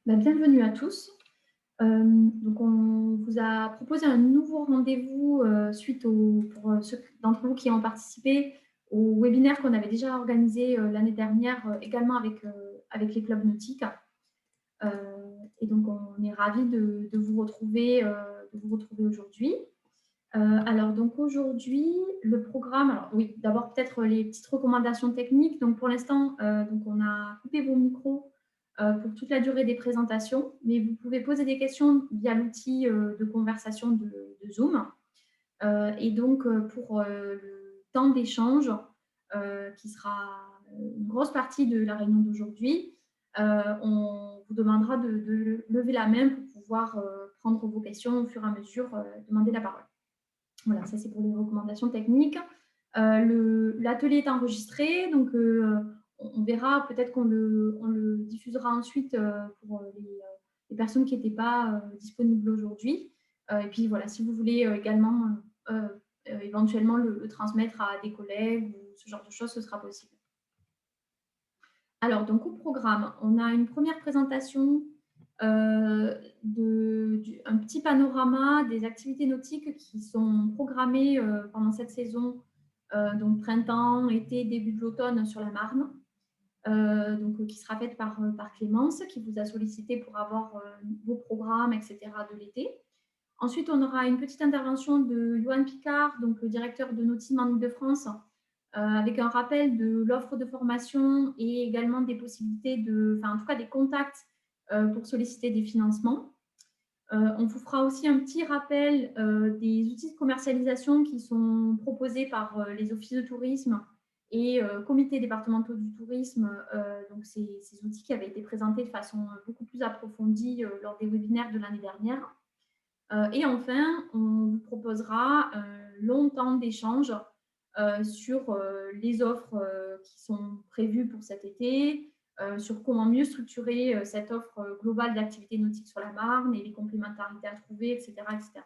Bienvenue à tous. Donc on vous a proposé un nouveau rendez-vous, suite pour, ceux d'entre vous qui ont participé au webinaire qu'on avait déjà organisé, l'année dernière, également avec les clubs nautiques. Heu et donc on est ravis de vous retrouver, aujourd'hui. Alors donc aujourd'hui, le programme alors oui, d'abord peut-être les petites recommandations techniques. Donc pour l'instant, donc on a coupé vos micros, pour toute la durée des présentations, mais vous pouvez poser des questions via l'outil, de conversation de Zoom. Et donc pour, le temps d'échange, qui sera une grosse partie de la réunion d'aujourd'hui, on vous demandera de lever la main pour pouvoir, prendre vos questions au fur et à mesure, demander la parole. Voilà, ça c'est pour les recommandations techniques. L'atelier est enregistré, donc on verra, peut-être qu'on le diffusera ensuite pour les personnes qui n'étaient pas disponibles aujourd'hui. Et puis voilà, si vous voulez également éventuellement le transmettre à des collègues ou ce genre de choses, ce sera possible. Alors, donc au programme, on a une première présentation, un petit panorama des activités nautiques qui sont programmées pendant cette saison, donc printemps, été, début de l'automne sur la Marne, qui sera faite par Clémence, qui vous a sollicité pour avoir vos programmes, etc. de l'été. Ensuite, on aura une petite intervention de Johan Picard, donc le directeur de Nautisme en Île-de-France, avec un rappel de l'offre de formation et également des possibilités en tout cas des contacts pour solliciter des financements. On vous fera aussi un petit rappel des outils de commercialisation qui sont proposés par les offices de tourisme et comités départementaux du tourisme. Donc, ces outils qui avaient été présentés de façon beaucoup plus approfondie lors des webinaires de l'année dernière. Et enfin, on vous proposera un long temps d'échange sur les offres qui sont prévues pour cet été, sur comment mieux structurer cette offre globale d'activités nautiques sur la Marne et les complémentarités à trouver, etc. etc.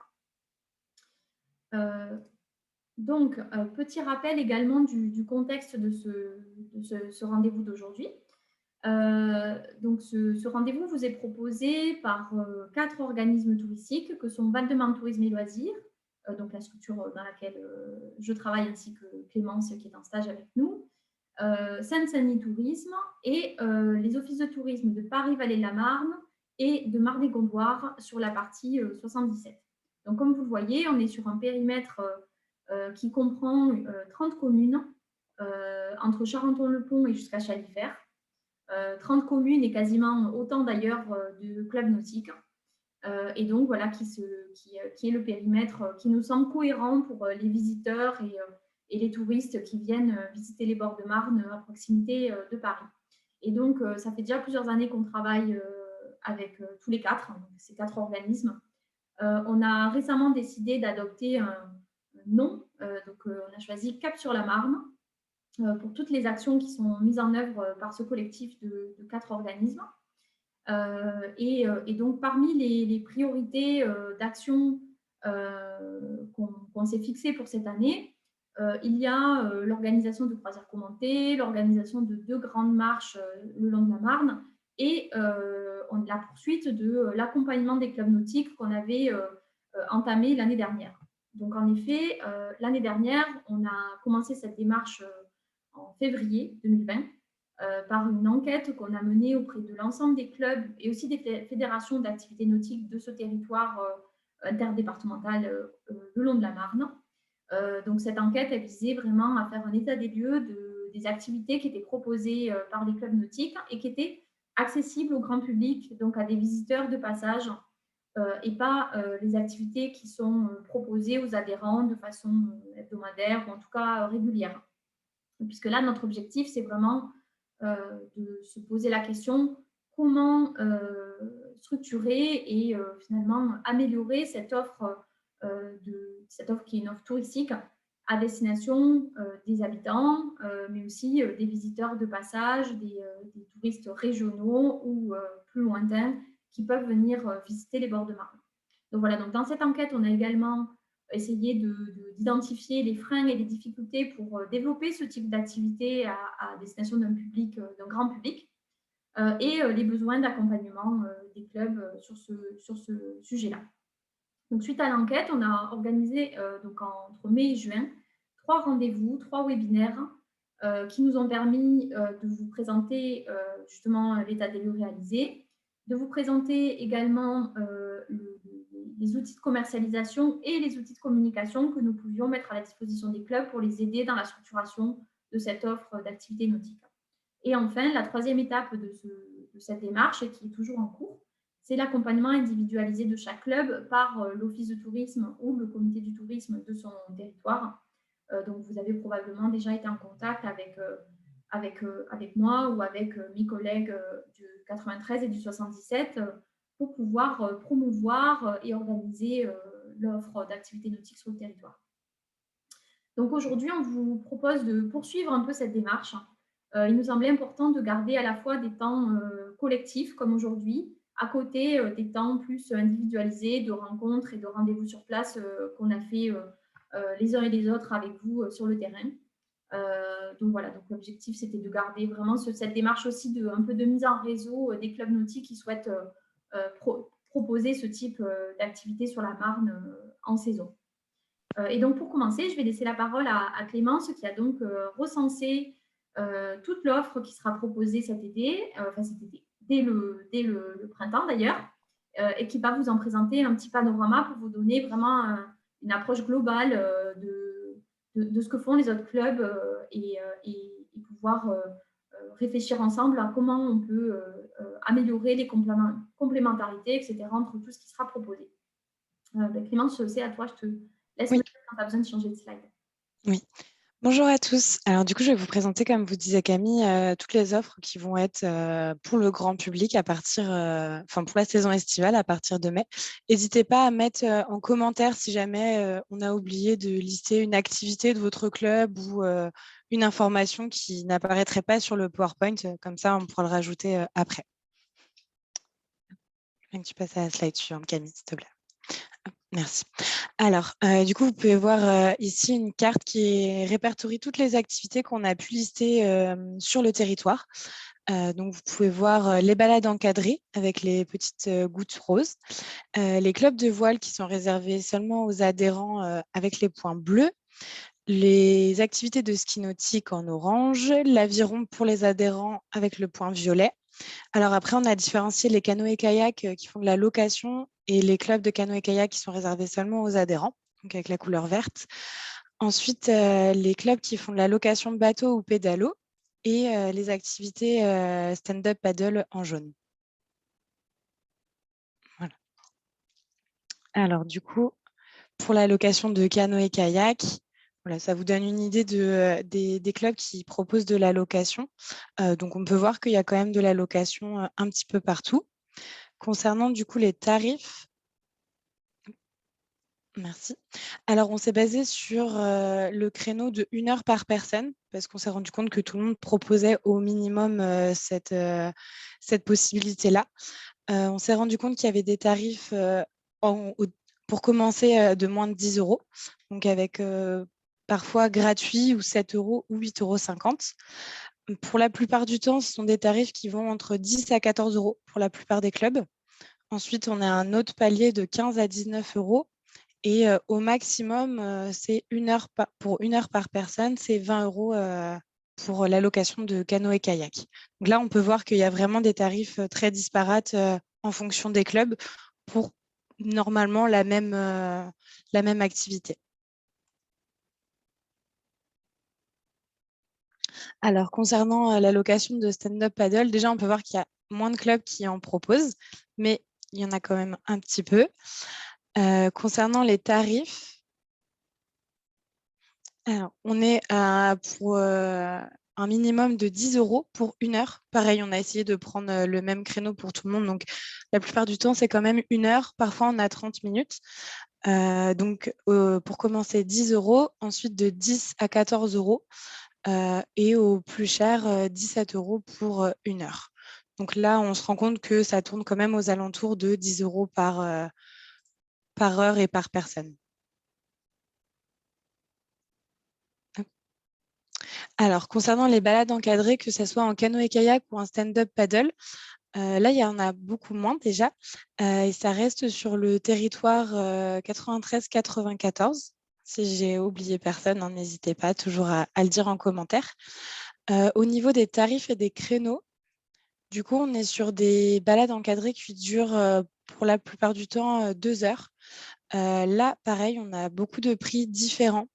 Petit rappel également du contexte de ce rendez-vous d'aujourd'hui. Ce rendez-vous vous est proposé par 4 organismes touristiques que sont Val-de-Marne Tourisme et Loisirs, donc la structure dans laquelle je travaille, ainsi que Clémence qui est en stage avec nous, Seine-Saint-Denis Tourisme et les offices de tourisme de Paris-Vallée-de-la-Marne et de Marne-et-Gondoire sur la partie 77. Donc comme vous le voyez, on est sur un périmètre qui comprend 30 communes entre Charenton-le-Pont et jusqu'à Chalifert. 30 communes et quasiment autant d'ailleurs de clubs nautiques. Et donc voilà qui est le périmètre qui nous semble cohérent pour les visiteurs et les touristes qui viennent visiter les bords de Marne à proximité de Paris. Et donc ça fait déjà plusieurs années qu'on travaille avec tous les quatre, hein, ces 4 organismes. On a récemment décidé d'adopter un nom, on a choisi Cap sur la Marne, pour toutes les actions qui sont mises en œuvre par ce collectif de 4 organismes. Et donc, parmi les priorités d'action qu'on s'est fixées pour cette année, il y a l'organisation de croisières commentées, l'organisation de 2 grandes marches le long de la Marne et la poursuite de l'accompagnement des clubs nautiques qu'on avait entamé l'année dernière. Donc, en effet, l'année dernière, on a commencé cette démarche en février 2020 par une enquête qu'on a menée auprès de l'ensemble des clubs et aussi des fédérations d'activités nautiques de ce territoire interdépartemental le long de la Marne. Donc cette enquête, elle visait vraiment à faire un état des lieux des activités qui étaient proposées par les clubs nautiques et qui étaient accessibles au grand public, donc à des visiteurs de passage, et pas les activités qui sont proposées aux adhérents de façon hebdomadaire ou en tout cas régulière. Puisque là, notre objectif, c'est vraiment de se poser la question comment structurer et finalement améliorer cette offre qui est une offre touristique à destination des habitants, mais aussi des visiteurs de passage, des touristes régionaux ou plus lointains qui peuvent venir visiter les bords de Marne. Donc voilà, donc dans cette enquête, on a également essayé d'identifier les freins et les difficultés pour développer ce type d'activité à destination d'un public, d'un grand public. et les besoins d'accompagnement des clubs sur ce sujet-là. Donc, suite à l'enquête, on a organisé donc entre mai et juin 3 rendez-vous, 3 webinaires qui nous ont permis de vous présenter justement l'état des lieux réalisé, de vous présenter également les outils de commercialisation et les outils de communication que nous pouvions mettre à la disposition des clubs pour les aider dans la structuration de cette offre d'activité nautique. Et enfin, la troisième étape de cette démarche, et qui est toujours en cours, c'est l'accompagnement individualisé de chaque club par l'office de tourisme ou le comité du tourisme de son territoire. Donc, vous avez probablement déjà été en contact avec moi ou avec mes collègues du 93 et du 77 pour pouvoir promouvoir et organiser l'offre d'activité nautique sur le territoire. Donc, aujourd'hui, on vous propose de poursuivre un peu cette démarche. Il nous semblait important de garder à la fois des temps collectifs, comme aujourd'hui, à côté des temps plus individualisés de rencontres et de rendez-vous sur place qu'on a fait les uns et les autres avec vous sur le terrain. Donc voilà, donc l'objectif, c'était de garder vraiment cette démarche aussi un peu de mise en réseau des clubs nautiques qui souhaitent proposer ce type d'activité sur la Marne en saison. Et donc, pour commencer, je vais laisser la parole à Clémence, qui a donc recensé toute l'offre qui sera proposée cet été, dès le printemps d'ailleurs, et qui va vous en présenter un petit panorama pour vous donner vraiment une approche globale de ce que font les autres clubs et pouvoir réfléchir ensemble à comment on peut améliorer les complémentarités, etc., entre tout ce qui sera proposé. Clémence, c'est à toi, je te laisse me dire quand tu as besoin de changer de slide. Oui. Bonjour à tous. Alors du coup, je vais vous présenter, comme vous disait Camille, toutes les offres qui vont être pour le grand public à partir, pour la saison estivale à partir de mai. N'hésitez pas à mettre en commentaire si jamais on a oublié de lister une activité de votre club ou une information qui n'apparaîtrait pas sur le PowerPoint. Comme ça, on pourra le rajouter après. Tu passes à la slide suivante, Camille, s'il te plaît. Merci. Alors, du coup, vous pouvez voir ici une carte qui répertorie toutes les activités qu'on a pu lister sur le territoire. Donc, vous pouvez voir les balades encadrées avec les petites gouttes roses, les clubs de voile qui sont réservés seulement aux adhérents avec les points bleus, les activités de ski nautique en orange, l'aviron pour les adhérents avec le point violet. Alors après, on a différencié les canoës-kayaks qui font de la location et les clubs de canoë-kayak qui sont réservés seulement aux adhérents, donc avec la couleur verte. Ensuite, les clubs qui font de la location de bateau ou pédalo et les activités stand-up paddle en jaune. Voilà. Alors du coup, pour la location de canoë-kayak, voilà, ça vous donne une idée des clubs qui proposent de la location. Donc, on peut voir qu'il y a quand même de la location un petit peu partout. Concernant du coup les tarifs, merci. Alors, on s'est basé sur le créneau de 1 heure par personne parce qu'on s'est rendu compte que tout le monde proposait au minimum cette possibilité-là. On s'est rendu compte qu'il y avait des tarifs pour commencer de moins de 10 €, donc avec parfois gratuit ou 7 € ou 8,50 €. Pour la plupart du temps, ce sont des tarifs qui vont entre 10 à 14 € pour la plupart des clubs. Ensuite, on a un autre palier de 15 à 19 € et au maximum, c'est pour 1 heure par personne, c'est 20 € pour la location de canoë-kayak. Donc là, on peut voir qu'il y a vraiment des tarifs très disparates en fonction des clubs pour normalement la même activité. Alors, concernant la location de stand-up paddle, déjà, on peut voir qu'il y a moins de clubs qui en proposent, mais il y en a quand même un petit peu. Concernant les tarifs, alors, on est pour un minimum de 10 € pour 1 heure. Pareil, on a essayé de prendre le même créneau pour tout le monde. Donc, la plupart du temps, c'est quand même 1 heure. Parfois, on a 30 minutes. Donc, pour commencer, 10 €. Ensuite, de 10 à 14 € et au plus cher, 17 € pour 1 heure. Donc là, on se rend compte que ça tourne quand même aux alentours de 10 € par heure et par personne. Alors, concernant les balades encadrées, que ce soit en canoë-kayak ou en stand-up paddle, là, il y en a beaucoup moins déjà. Et ça reste sur le territoire 93-94. Si j'ai oublié personne, hein, n'hésitez pas toujours à le dire en commentaire. Au niveau des tarifs et des créneaux, du coup, on est sur des balades encadrées qui durent pour la plupart du temps 2 heures. Là, pareil, on a beaucoup de prix différents.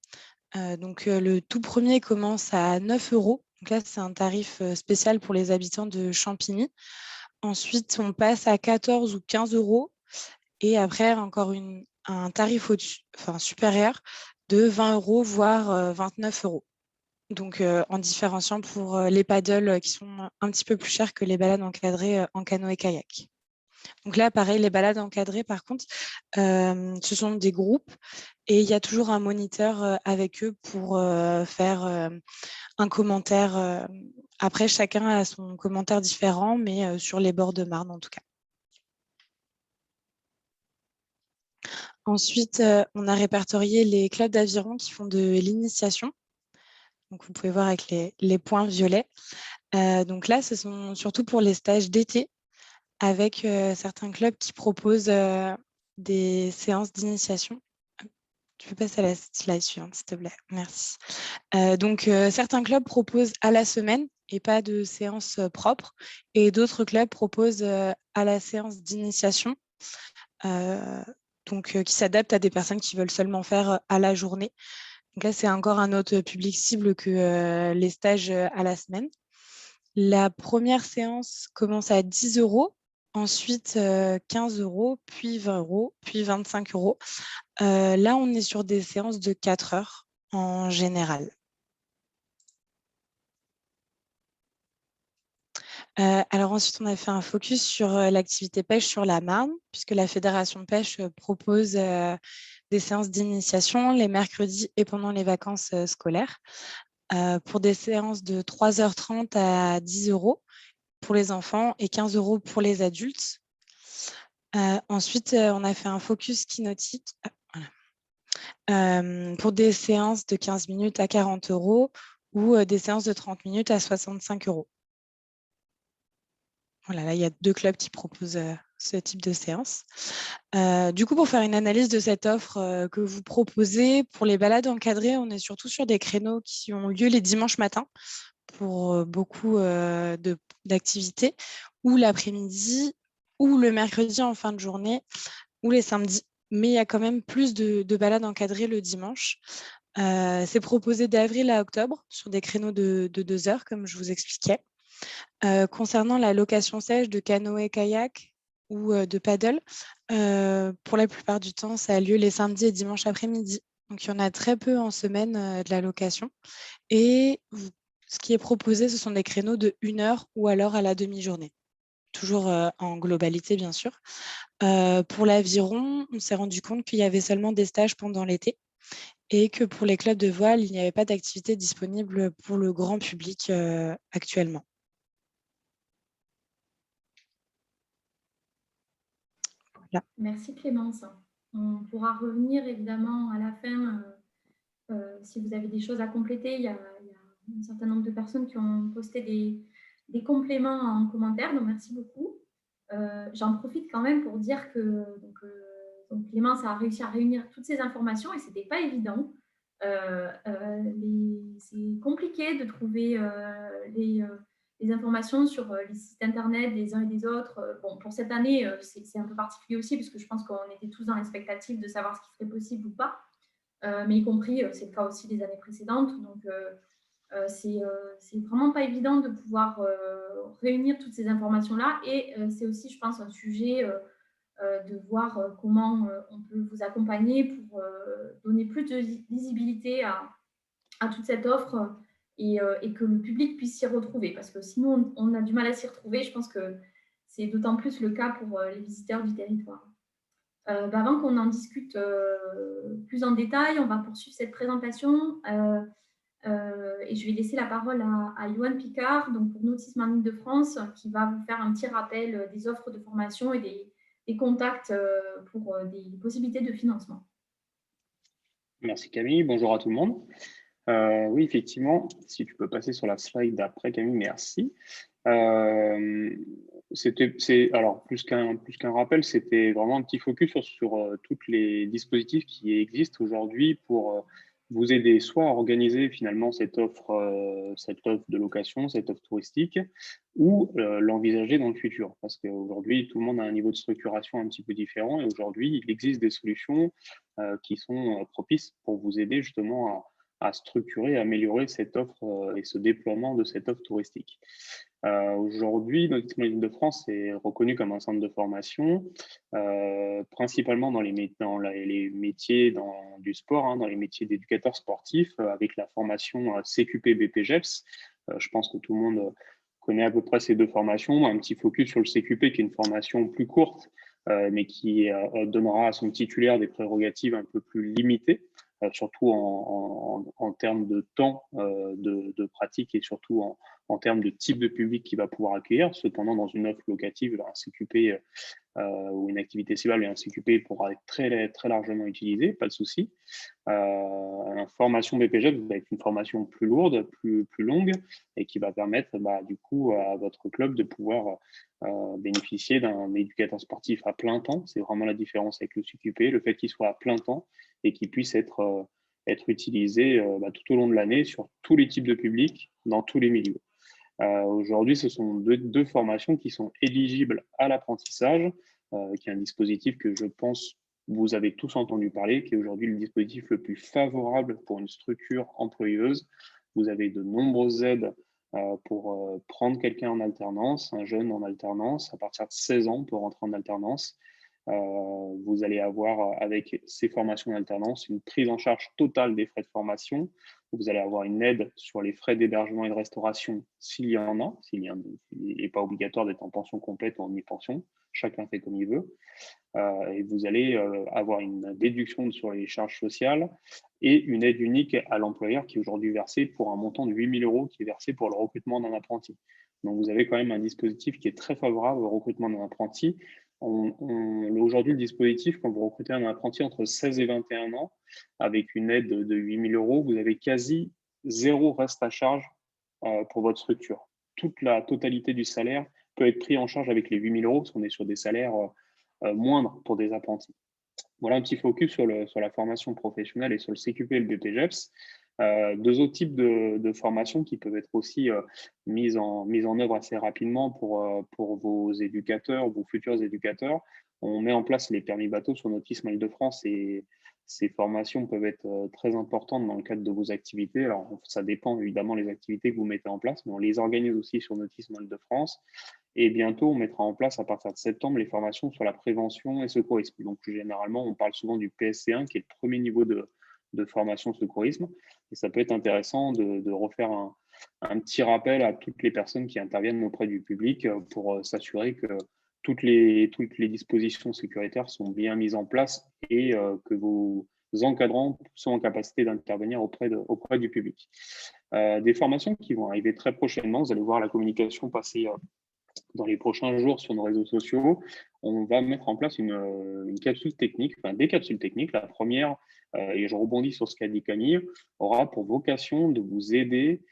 Donc, le tout premier commence à 9 euros. Donc là, c'est un tarif spécial pour les habitants de Champigny. Ensuite, on passe à 14 ou 15 euros. Et après, encore un tarif enfin, supérieur de 20 euros, voire 29 euros. Donc, en différenciant pour les paddles qui sont un petit peu plus chers que les balades encadrées en canoë-kayak. Donc là, pareil, les balades encadrées, par contre, ce sont des groupes et il y a toujours un moniteur avec eux pour faire un commentaire. Après, chacun a son commentaire différent, mais sur les bords de Marne, en tout cas. Ensuite, on a répertorié les clubs d'aviron qui font de l'initiation. Donc, vous pouvez voir avec les points violets. Donc là, ce sont surtout pour les stages d'été, avec certains clubs qui proposent des séances d'initiation. Tu peux passer à la slide suivante, s'il te plaît. Merci. Donc, certains clubs proposent à la semaine et pas de séance propre. Et d'autres clubs proposent à la séance d'initiation, qui s'adaptent à des personnes qui veulent seulement faire à la journée. Donc là, c'est encore un autre public cible que les stages à la semaine. La première séance commence à 10 euros, ensuite 15 euros, puis 20 euros, puis 25 euros. Là, on est sur des séances de 4 heures en général. Alors ensuite, on a fait un focus sur l'activité pêche sur la Marne, puisque la Fédération pêche propose des séances d'initiation les mercredis et pendant les vacances scolaires, pour des séances de 3h30 à 10 euros pour les enfants et 15 euros pour les adultes. Ensuite, on a fait un focus ski nautique pour des séances de 15 minutes à 40 euros ou des séances de 30 minutes à 65 euros. Voilà, là, il y a 2 clubs qui proposent ce type de séance. Du coup, pour faire une analyse de cette offre que vous proposez, pour les balades encadrées, on est surtout sur des créneaux qui ont lieu les dimanches matins pour beaucoup d'activités, ou l'après-midi, ou le mercredi en fin de journée, ou les samedis. Mais il y a quand même plus de balades encadrées le dimanche. C'est proposé d'avril à octobre sur des créneaux de 2 heures, comme je vous expliquais. Concernant la location sèche de canoë-kayak ou de paddle, pour la plupart du temps, ça a lieu les samedis et dimanches après-midi. Donc, il y en a très peu en semaine de la location. Et ce qui est proposé, ce sont des créneaux de 1 heure ou alors à la demi-journée. Toujours en globalité, bien sûr. Pour l'aviron, on s'est rendu compte qu'il y avait seulement des stages pendant l'été et que pour les clubs de voile, il n'y avait pas d'activité disponible pour le grand public actuellement. Voilà. Merci Clémence. On pourra revenir évidemment à la fin si vous avez des choses à compléter. Il y a un certain nombre de personnes qui ont posté des compléments en commentaire, donc merci beaucoup. J'en profite quand même pour dire que donc Clémence a réussi à réunir toutes ces informations et ce n'était pas évident. C'est compliqué de trouver les informations sur les sites internet des uns et des autres. Bon, pour cette année, c'est un peu particulier aussi parce que je pense qu'on était tous dans l'expectative de savoir ce qui serait possible ou pas, mais y compris, c'est le cas aussi des années précédentes. Donc, c'est vraiment pas évident de pouvoir réunir toutes ces informations-là. Et c'est aussi, je pense, un sujet de voir comment on peut vous accompagner pour donner plus de visibilité à toute cette offre et que le public puisse s'y retrouver. Parce que sinon, on a du mal à s'y retrouver. Je pense que c'est d'autant plus le cas pour les visiteurs du territoire. Avant qu'on en discute plus en détail, on va poursuivre cette présentation et je vais laisser la parole à Yoann Picard, donc pour Nautisme en Île-de-France, qui va vous faire un petit rappel des offres de formation et des contacts pour des possibilités de financement. Merci Camille, bonjour à tout le monde. Oui, effectivement, si tu peux passer sur la slide d'après, Camille, merci. Euh, alors plus qu'un rappel, c'était vraiment un petit focus sur tous les dispositifs qui existent aujourd'hui pour vous aider soit à organiser finalement cette offre de location, cette offre touristique, ou l'envisager dans le futur. Parce qu'aujourd'hui, tout le monde a un niveau de structuration un petit peu différent et aujourd'hui, il existe des solutions qui sont propices pour vous aider justement à structurer, à améliorer cette offre et ce déploiement de cette offre touristique. Aujourd'hui, Tourisme Île-de-France est reconnu comme un centre de formation, principalement dans les métiers du sport, hein, dans les métiers d'éducateur sportif, avec la formation CQP BPGEPS. Je pense que tout le monde connaît à peu près ces deux formations. Un petit focus sur le CQP, qui est une formation plus courte, mais qui donnera à son titulaire des prérogatives un peu plus limitées, surtout en termes de temps de pratique et surtout en termes de type de public qu'il va pouvoir accueillir. Cependant, dans une offre locative, un CQP ou une activité civile et un CQP pourra être très, très largement utilisé, pas de souci. Une formation BPGEP va être une formation plus lourde, plus longue, et qui va permettre du coup à votre club de pouvoir bénéficier d'un éducateur sportif à plein temps. C'est vraiment la différence avec le CQP, le fait qu'il soit à plein temps et qu'il puisse être utilisé tout au long de l'année sur tous les types de publics, dans tous les milieux. Aujourd'hui, ce sont deux formations qui sont éligibles à l'apprentissage, qui est un dispositif que je pense vous avez tous entendu parler, qui est aujourd'hui le dispositif le plus favorable pour une structure employeuse. Vous avez de nombreuses aides pour prendre quelqu'un en alternance, un jeune en alternance, à partir de 16 ans pour rentrer en alternance. Vous allez avoir, avec ces formations d'alternance, une prise en charge totale des frais de formation. Vous allez avoir une aide sur les frais d'hébergement et de restauration s'il y en a. Il n'est pas obligatoire d'être en pension complète ou en demi-pension. Chacun fait comme il veut. Et vous allez avoir une déduction sur les charges sociales et une aide unique à l'employeur qui est aujourd'hui versée pour un montant de 8 000 € qui est versé pour le recrutement d'un apprenti. Donc, vous avez quand même un dispositif qui est très favorable au recrutement d'un apprenti. Aujourd'hui, le dispositif, quand vous recrutez un apprenti entre 16 et 21 ans, avec une aide de 8 000 €, vous avez quasi zéro reste à charge pour votre structure. Toute la totalité du salaire peut être pris en charge avec les 8 000 € parce qu'on est sur des salaires moindres pour des apprentis. Voilà un petit focus sur la formation professionnelle et sur le CQP et le BPGEPS. Deux autres types de formations qui peuvent être aussi mises en œuvre assez rapidement pour vos éducateurs, vos futurs éducateurs. On met en place les permis bateaux sur Nautisme Île-de-France et ces formations peuvent être très importantes dans le cadre de vos activités. Alors, ça dépend évidemment des activités que vous mettez en place, mais on les organise aussi sur Nautisme Île-de-France. Et bientôt, on mettra en place à partir de septembre les formations sur la prévention et secourisme. Donc, généralement, on parle souvent du PSC1, qui est le premier niveau de formation secourisme. Et ça peut être intéressant de refaire un petit rappel à toutes les personnes qui interviennent auprès du public pour s'assurer que toutes les dispositions sécuritaires sont bien mises en place et que vos encadrants sont en capacité d'intervenir auprès du public. Des formations qui vont arriver très prochainement. Vous allez voir la communication passer dans les prochains jours sur nos réseaux sociaux. On va mettre en place une capsule technique, enfin des capsules techniques. La première, et je rebondis sur ce qu'a dit Camille, aura pour vocation de vous aider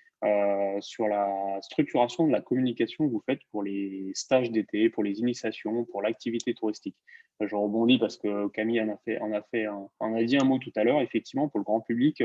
sur la structuration de la communication que vous faites pour les stages d'été, pour les initiations, pour l'activité touristique. Je rebondis parce que Camille en a dit un mot tout à l'heure. Effectivement, pour le grand public,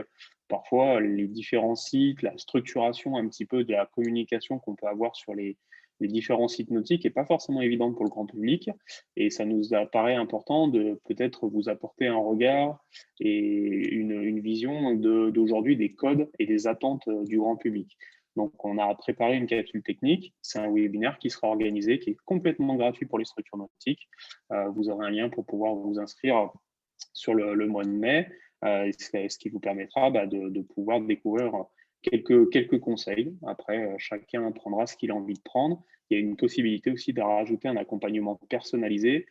parfois les différents sites, la structuration un petit peu de la communication qu'on peut avoir sur les différents sites nautiques n'est pas forcément évidente pour le grand public et ça nous apparaît important de peut-être vous apporter un regard et une vision d'aujourd'hui des codes et des attentes du grand public. Donc, on a préparé une capsule technique. C'est un webinaire qui sera organisé, qui est complètement gratuit pour les structures nautiques. Vous aurez un lien pour pouvoir vous inscrire sur le mois de mai, ce qui vous permettra de pouvoir découvrir quelques conseils. Après, chacun prendra ce qu'il a envie de prendre. Il y a une possibilité aussi de rajouter un accompagnement personnalisé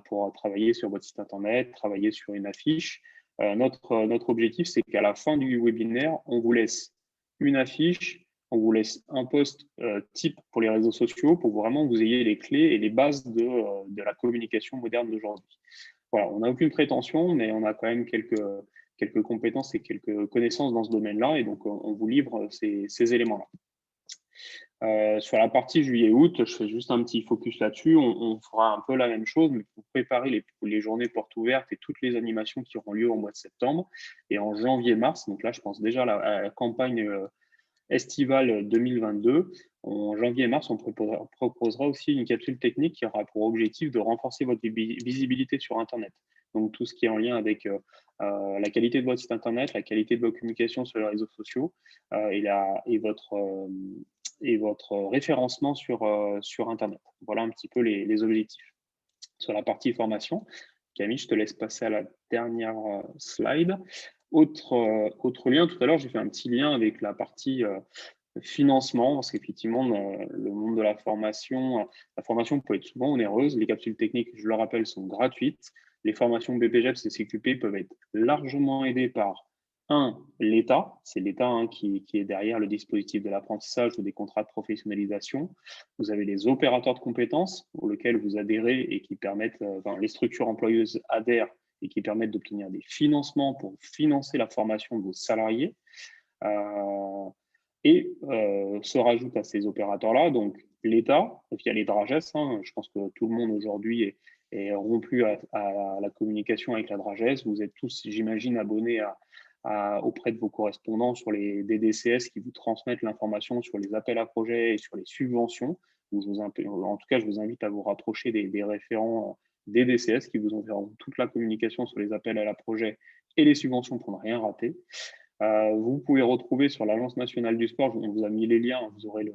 pour travailler sur votre site internet, travailler sur une affiche. Notre objectif, c'est qu'à la fin du webinaire, on vous laisse une affiche, on vous laisse un post type pour les réseaux sociaux pour vraiment que vous ayez les clés et les bases de la communication moderne d'aujourd'hui. Voilà, on n'a aucune prétention, mais on a quand même quelques compétences et quelques connaissances dans ce domaine-là. Et donc, on vous livre ces éléments-là. Sur la partie juillet-août, je fais juste un petit focus là-dessus. On fera un peu la même chose, mais pour préparer les journées portes ouvertes et toutes les animations qui auront lieu au mois de septembre. Et en janvier-mars, donc là, je pense déjà à la campagne estivale 2022. En janvier et mars, on proposera aussi une capsule technique qui aura pour objectif de renforcer votre visibilité sur Internet. Donc, tout ce qui est en lien avec la qualité de votre site Internet, la qualité de vos communications sur les réseaux sociaux et votre référencement sur Internet. Voilà un petit peu les objectifs. Sur la partie formation, Camille, je te laisse passer à la dernière slide. Autre lien, tout à l'heure, j'ai fait un petit lien avec la partie financement, parce qu'effectivement, dans le monde de la formation peut être souvent onéreuse. Les capsules techniques, je le rappelle, sont gratuites. Les formations BPGEPS et CQP peuvent être largement aidées par l'État, c'est l'État qui est derrière le dispositif de l'apprentissage ou des contrats de professionnalisation. Vous avez les opérateurs de compétences auxquels vous adhérez et qui permettent, les structures employeuses adhèrent et qui permettent d'obtenir des financements pour financer la formation de vos salariés. Se rajoute à ces opérateurs-là, donc l'État, via les DRAGES. Je pense que tout le monde aujourd'hui est rompu à la communication avec la DRAGES. Vous êtes tous, j'imagine, abonnés auprès de vos correspondants sur les DDCS qui vous transmettent l'information sur les appels à projets et sur les subventions. En tout cas, je vous invite à vous rapprocher des référents DDCS qui vous enverront toute la communication sur les appels à la projet et les subventions pour ne rien rater. Vous pouvez retrouver sur l'Agence nationale du sport, on vous a mis les liens, vous aurez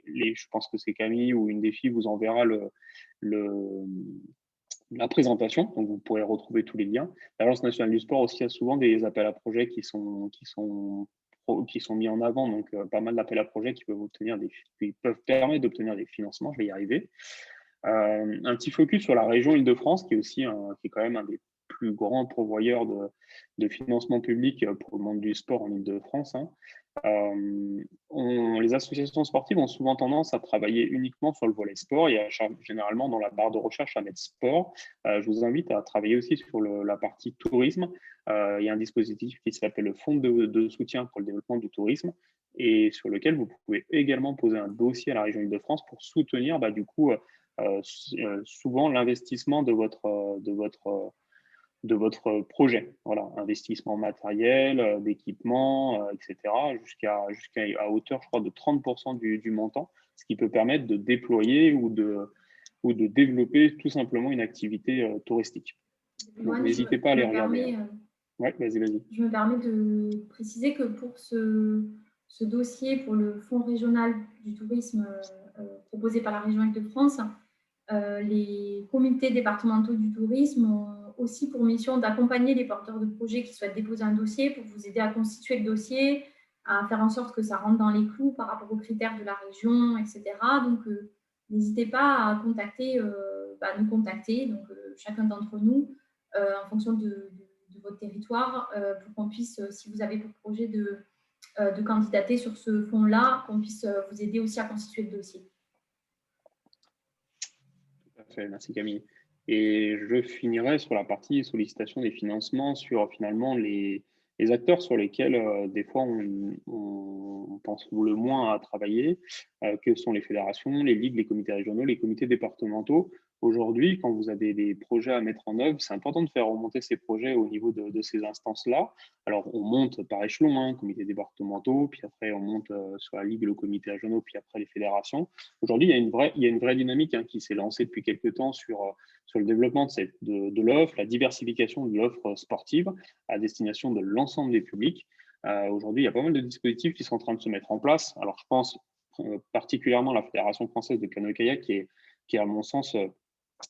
je pense que c'est Camille ou une des filles vous enverra la présentation, donc vous pourrez retrouver tous les liens. L'Agence nationale du sport aussi a souvent des appels à projets qui sont mis en avant, donc pas mal d'appels à projets qui peuvent permettre d'obtenir des financements, je vais y arriver. Un petit focus sur la région Île-de-France, qui est quand même un des plus grands pourvoyeurs de financement public pour le monde du sport en Île-de-France. Les associations sportives ont souvent tendance à travailler uniquement sur le volet sport. Il y a généralement dans la barre de recherche à mettre sport. Je vous invite à travailler aussi sur la partie tourisme. Il y a un dispositif qui s'appelle le Fonds de soutien pour le développement du tourisme et sur lequel vous pouvez également poser un dossier à la région Île-de-France pour soutenir souvent l'investissement de votre projet. Voilà, investissement matériel, d'équipement, etc., jusqu'à hauteur, je crois, de 30% du montant, ce qui peut permettre de déployer ou de développer tout simplement une activité touristique. Donc, n'hésitez pas à les regarder. Ouais, vas-y. Je me permets de préciser que pour ce dossier pour le Fonds régional du tourisme proposé par la région Île-de-France, les comités départementaux du tourisme ont aussi pour mission d'accompagner les porteurs de projets qui souhaitent déposer un dossier pour vous aider à constituer le dossier, à faire en sorte que ça rentre dans les clous par rapport aux critères de la région, etc. Donc, n'hésitez pas à nous contacter, donc chacun d'entre nous, en fonction de votre territoire, pour qu'on puisse, si vous avez pour projet de candidater sur ce fonds-là, qu'on puisse vous aider aussi à constituer le dossier. Merci Camille. Et je finirai sur la partie sollicitation des financements, sur finalement les acteurs sur lesquels des fois on pense le moins à travailler, que sont les fédérations, les ligues, les comités régionaux, les comités départementaux. Aujourd'hui, quand vous avez des projets à mettre en œuvre, c'est important de faire remonter ces projets au niveau de ces instances-là. Alors, on monte par échelon, comités départementaux, puis après, on monte sur la ligue, le comité régionaux, puis après les fédérations. Aujourd'hui, il y a une vraie dynamique qui s'est lancée depuis quelques temps sur le développement de l'offre, la diversification de l'offre sportive à destination de l'ensemble des publics. Aujourd'hui, il y a pas mal de dispositifs qui sont en train de se mettre en place. Alors, je pense particulièrement à la Fédération française de canoë-kayak qui est, à mon sens,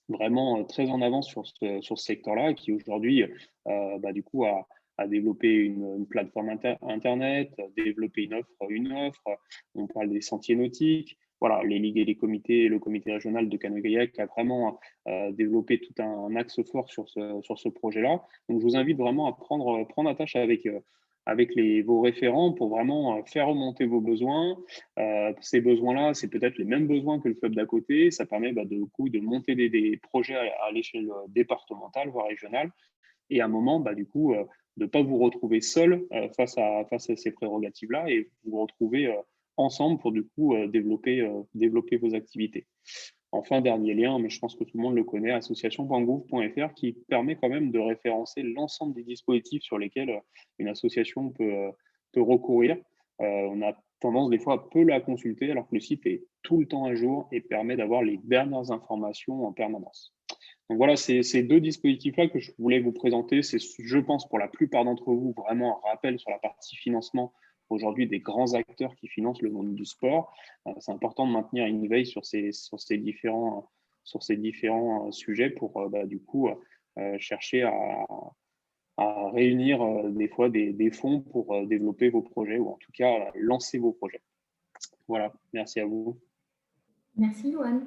vraiment très en avance sur ce secteur-là et qui aujourd'hui, du coup, a développé une plateforme Internet, développé une offre. On parle des sentiers nautiques. Voilà, les ligues et les comités, et le comité régional de canoë-kayak a vraiment développé tout un axe fort sur ce projet-là. Donc, je vous invite vraiment à prendre attache avec vos référents pour vraiment faire remonter vos besoins. Ces besoins-là, c'est peut-être les mêmes besoins que le club d'à côté. Ça permet de monter des projets à l'échelle départementale, voire régionale. Et à un moment, de pas vous retrouver seul face à ces prérogatives-là et vous retrouver ensemble pour du coup développer vos activités. Enfin, dernier lien, mais je pense que tout le monde le connaît, association.gouv.fr, qui permet quand même de référencer l'ensemble des dispositifs sur lesquels une association peut recourir. On a tendance des fois à peu la consulter, alors que le site est tout le temps à jour et permet d'avoir les dernières informations en permanence. Donc voilà, c'est ces deux dispositifs-là que je voulais vous présenter. C'est, je pense, pour la plupart d'entre vous, vraiment un rappel sur la partie financement aujourd'hui des grands acteurs qui financent le monde du sport. C'est important de maintenir une veille sur ces différents sujets pour du coup chercher à réunir des fois des fonds pour développer vos projets ou en tout cas lancer vos projets. Voilà, merci à vous. Merci, Johan.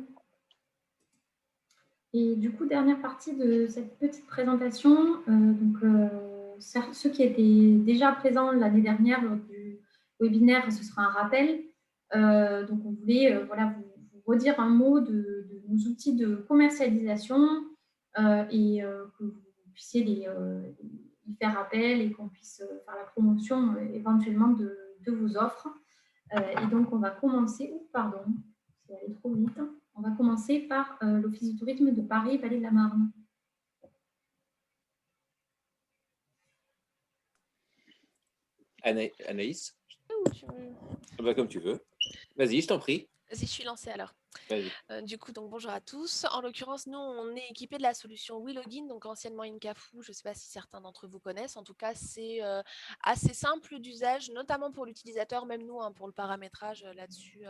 Et du coup, dernière partie de cette petite présentation. Ceux qui étaient déjà présents l'année dernière lors du webinaire, ce sera un rappel. Donc, on voulait vous redire un mot de nos outils de commercialisation et que vous puissiez y faire appel et qu'on puisse faire la promotion éventuellement de vos offres. Et donc, on va commencer. Pardon, c'est allé trop vite. On va commencer par l'Office du tourisme de Paris, Vallée de la Marne. Anaïs, comme tu veux. Vas-y, je t'en prie. Vas-y, je suis lancée alors. Du coup, donc bonjour à tous. En l'occurrence, nous, on est équipé de la solution WeLogin, donc anciennement Incafou. Je ne sais pas si certains d'entre vous connaissent. En tout cas, c'est assez simple d'usage, notamment pour l'utilisateur, même nous, pour le paramétrage là-dessus,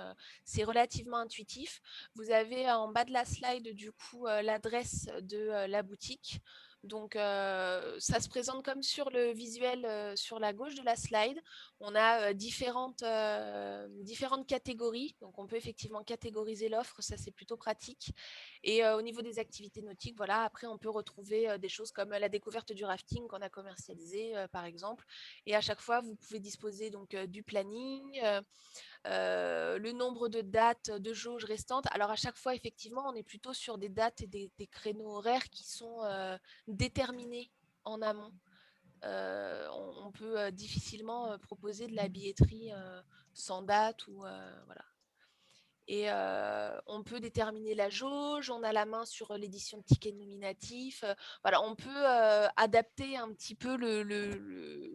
c'est relativement intuitif. Vous avez en bas de la slide, du coup, l'adresse de la boutique. Donc, ça se présente comme sur le visuel sur la gauche de la slide. On a différentes catégories. Donc, on peut effectivement catégoriser l'offre. Ça, c'est plutôt pratique. Et au niveau des activités nautiques, voilà, après, on peut retrouver des choses comme la découverte du rafting qu'on a commercialisé, par exemple. Et à chaque fois, vous pouvez disposer donc du planning, le nombre de dates de jauge restantes. Alors à chaque fois, effectivement, on est plutôt sur des dates et des créneaux horaires qui sont déterminés en amont. On peut difficilement proposer de la billetterie sans date ou voilà. Et on peut déterminer la jauge, on a la main sur l'édition de tickets nominatifs. Voilà, on peut adapter un petit peu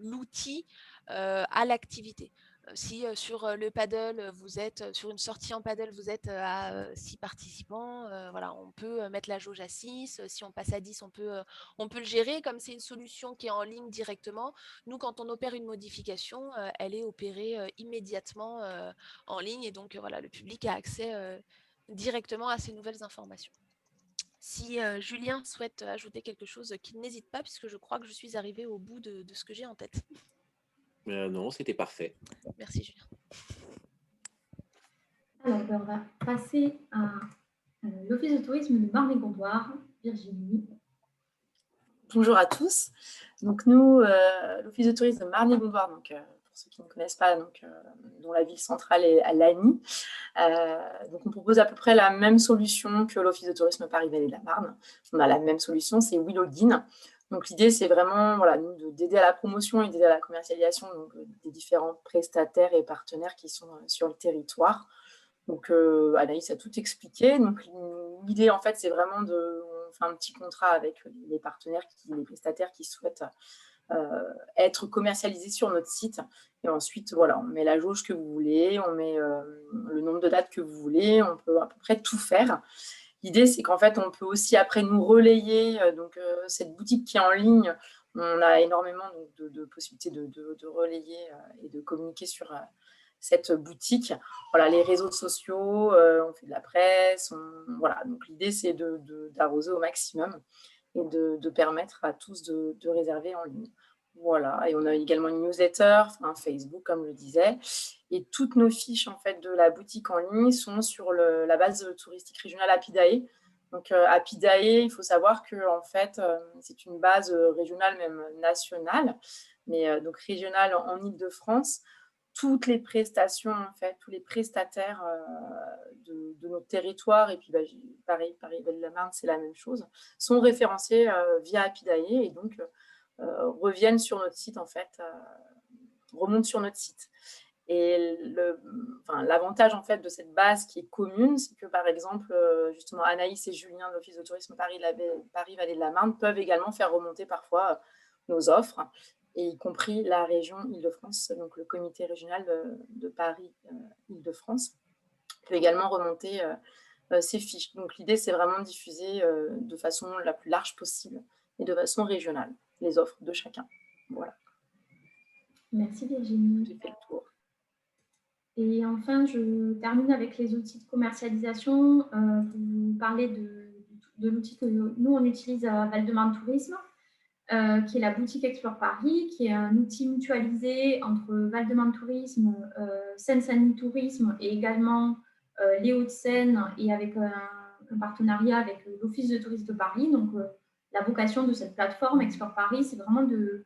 l'outil à l'activité. Si sur le paddle, vous êtes sur une sortie en paddle, vous êtes à 6 participants, voilà, on peut mettre la jauge à 6. Si on passe à 10, on peut le gérer. Comme c'est une solution qui est en ligne directement, nous, quand on opère une modification, elle est opérée immédiatement en ligne et donc voilà, le public a accès directement à ces nouvelles informations. Si Julien souhaite ajouter quelque chose, qu'il n'hésite pas puisque je crois que je suis arrivée au bout de ce que j'ai en tête. Non, c'était parfait. Merci Julien. Alors, on va passer à l'Office de tourisme de Marne-et-Gondoire. Virginie. Bonjour à tous. Donc nous, l'Office de tourisme de Marne-et-Gondoire, donc pour ceux qui ne connaissent pas, dont la ville centrale est à Lagny. Donc on propose à peu près la même solution que l'Office de tourisme Paris-Vallée de la Marne. On a la même solution, c'est WeLogin. Donc l'idée, c'est vraiment d'aider à la promotion et d'aider à la commercialisation des différents prestataires et partenaires qui sont sur le territoire. Donc Anaïs a tout expliqué. Donc l'idée, en fait, c'est vraiment on fait un petit contrat avec les partenaires, les prestataires qui souhaitent être commercialisés sur notre site. Et ensuite, voilà, on met la jauge que vous voulez, on met le nombre de dates que vous voulez, on peut à peu près tout faire. L'idée, c'est qu'en fait, on peut aussi après nous relayer cette boutique qui est en ligne. On a énormément de possibilités de relayer et de communiquer sur cette boutique. Voilà, les réseaux sociaux, on fait de la presse. Voilà, donc l'idée, c'est d'arroser au maximum et de permettre à tous de réserver en ligne. Voilà, et on a également une newsletter, un Facebook, comme je le disais. Et toutes nos fiches en fait, de la boutique en ligne sont sur la base touristique régionale Apidae. Donc, Apidae, il faut savoir que en fait, c'est une base régionale, même nationale, mais donc régionale en Île-de-France. Toutes les prestations, en fait, tous les prestataires de notre territoire, et puis pareil, Paris-Vallée de la Marne, c'est la même chose, sont référencés via Apidae. Et donc, reviennent sur notre site, en fait, remontent sur notre site. Et l'avantage en fait de cette base qui est commune, c'est que par exemple, justement Anaïs et Julien de l'Office de tourisme Paris-Vallée de la Marne peuvent également faire remonter parfois nos offres, et y compris la région Île-de-France, donc le comité régional de Paris Île-de-France peut également remonter ces fiches. Donc l'idée, c'est vraiment de diffuser de façon la plus large possible et de façon régionale les offres de chacun. Voilà. Merci Virginie. J'ai fait le tour. Et enfin, je termine avec les outils de commercialisation. Pour vous parler de l'outil que nous, on utilise à Val-de-Marne Tourisme, qui est la boutique Explore Paris, qui est un outil mutualisé entre Val-de-Marne Tourisme, Seine-Saint-Denis Tourisme et également les Hauts-de-Seine, et avec un partenariat avec l'Office de tourisme de Paris. Donc, la vocation de cette plateforme Explore Paris, c'est vraiment de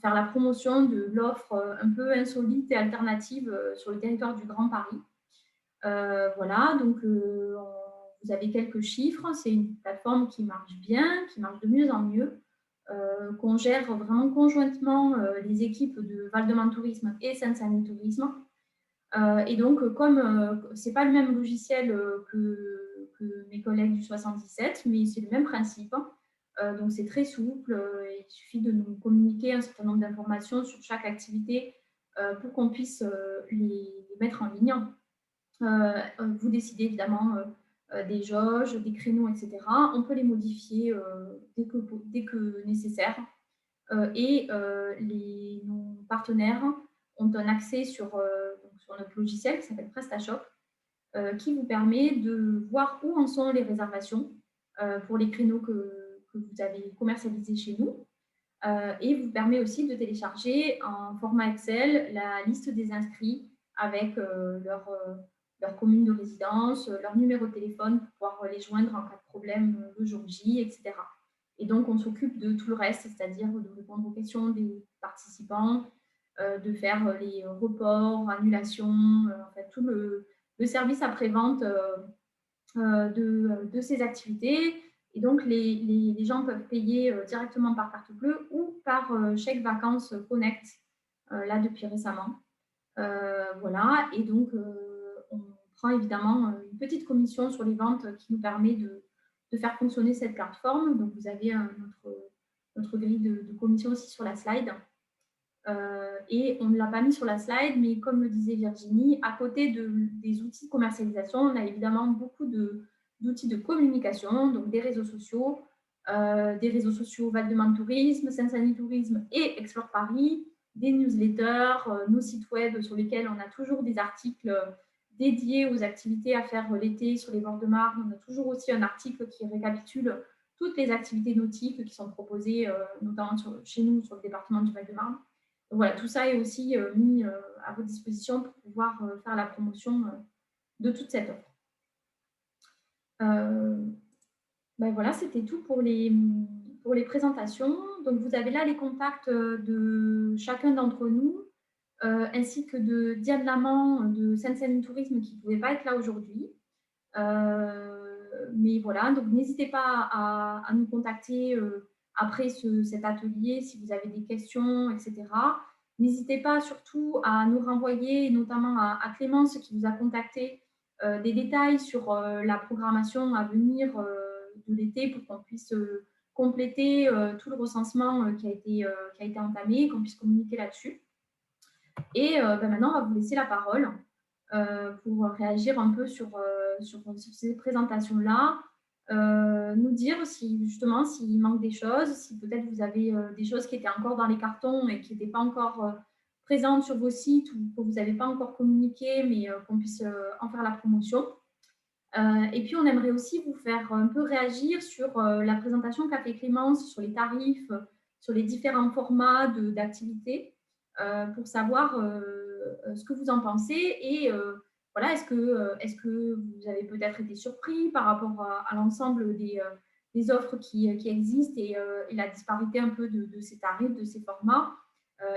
faire la promotion de l'offre un peu insolite et alternative sur le territoire du Grand Paris. Voilà, donc vous avez quelques chiffres. C'est une plateforme qui marche bien, qui marche de mieux en mieux, qu'on gère vraiment conjointement les équipes de Val-de-Marne Tourisme et Seine-Saint-Denis Tourisme. Et donc, comme ce n'est pas le même logiciel que mes collègues du 77, mais c'est le même principe. Donc, c'est très souple. Il suffit de nous communiquer un certain nombre d'informations sur chaque activité pour qu'on puisse les mettre en ligne. Vous décidez évidemment des jauges, des créneaux, etc. On peut les modifier dès que nécessaire. Et nos partenaires ont un accès sur notre logiciel qui s'appelle PrestaShop, qui vous permet de voir où en sont les réservations pour les créneaux que vous avez commercialisés chez nous, et vous permet aussi de télécharger en format Excel la liste des inscrits avec leur commune de résidence, leur numéro de téléphone pour pouvoir les joindre en cas de problème le jour J, etc. Et donc, on s'occupe de tout le reste, c'est-à-dire de répondre aux questions des participants, de faire les reports, annulations, en fait, tout le service après-vente de ces activités. Et donc, les gens peuvent payer directement par carte bleue ou par chèque vacances Connect, là, depuis récemment. Voilà, et donc, on prend évidemment une petite commission sur les ventes qui nous permet de faire fonctionner cette plateforme. Donc, vous avez notre grille de commission aussi sur la slide. Et on ne l'a pas mis sur la slide, mais comme le disait Virginie, à côté des outils de commercialisation, on a évidemment beaucoup d'outils de communication, donc des réseaux sociaux Val-de-Marne Tourisme, Seine-Saint-Denis Tourisme et Explore Paris, des newsletters, nos sites web sur lesquels on a toujours des articles dédiés aux activités à faire l'été sur les bords de Marne. On a toujours aussi un article qui récapitule toutes les activités nautiques qui sont proposées, notamment chez nous, sur le département du Val-de-Marne. Donc voilà, tout ça est aussi mis à votre disposition pour pouvoir faire la promotion de toute cette offre. Ben voilà, c'était tout pour les présentations. Donc, vous avez là les contacts de chacun d'entre nous, ainsi que de Diane Lamant de Seine-Saint-Denis Tourisme qui ne pouvait pas être là aujourd'hui. Mais voilà, donc n'hésitez pas à nous contacter après cet atelier si vous avez des questions, etc. N'hésitez pas surtout à nous renvoyer, notamment à Clémence qui vous a contacté, des détails sur la programmation à venir de l'été pour qu'on puisse compléter tout le recensement qui a été entamé, qu'on puisse communiquer là-dessus. Et maintenant, on va vous laisser la parole pour réagir un peu sur ces présentations-là, nous dire si justement s'il manque des choses, si peut-être vous avez des choses qui étaient encore dans les cartons et qui n'étaient pas encore présentes sur vos sites ou que vous n'avez pas encore communiqué, mais qu'on puisse en faire la promotion. Et puis, on aimerait aussi vous faire un peu réagir sur la présentation qu'a fait Clémence sur les tarifs, sur les différents formats d'activités, pour savoir ce que vous en pensez et voilà, est-ce que vous avez peut-être été surpris par rapport à l'ensemble des offres qui existent et la disparité un peu de ces tarifs, de ces formats,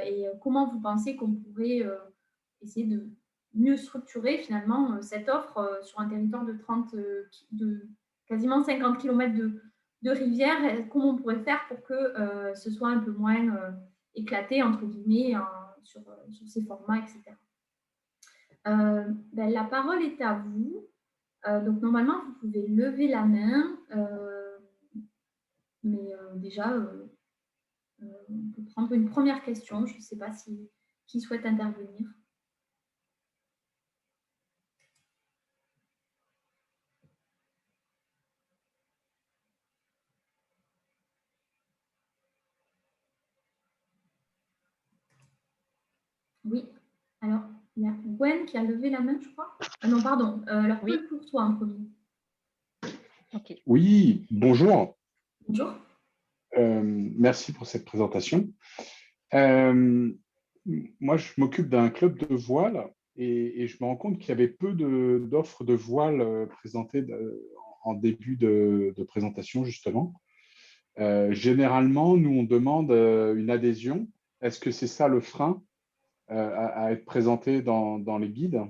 et comment vous pensez qu'on pourrait essayer de mieux structurer finalement cette offre sur un territoire de quasiment 50 km rivière, comment on pourrait faire pour que ce soit un peu moins éclaté, entre guillemets, sur ces formats, etc. La parole est à vous. Donc, normalement, vous pouvez lever la main, mais déjà, on peut prendre une première question. Je ne sais pas qui souhaite intervenir. Oui. Alors, il y a Gwen qui a levé la main, je crois. Ah non, pardon. Alors, Oui. Paul Courtois en premier. Ok. Oui, bonjour. Bonjour. Merci pour cette présentation. Moi, je m'occupe d'un club de voile et je me rends compte qu'il y avait peu d'offres de voile présentées en début de présentation, justement. Généralement, nous, on demande une adhésion. Est-ce que c'est ça le frein à être présenté dans les guides?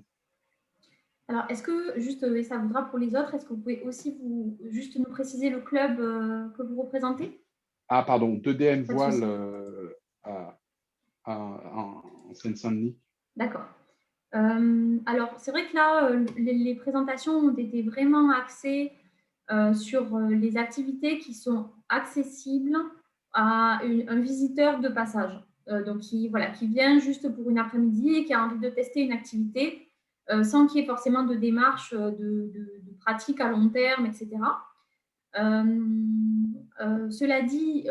Alors, est-ce que, juste, et ça voudra pour les autres, est-ce que vous pouvez aussi juste nous préciser le club que vous représentez? Ah, pardon, 2DM Pas de Voile souci. en Seine-Saint-Denis. D'accord. Alors, c'est vrai que là, les présentations ont été vraiment axées sur les activités qui sont accessibles à un visiteur de passage. Donc, qui vient juste pour une après-midi et qui a envie de tester une activité sans qu'il y ait forcément de démarche de pratique à long terme, etc. Cela dit,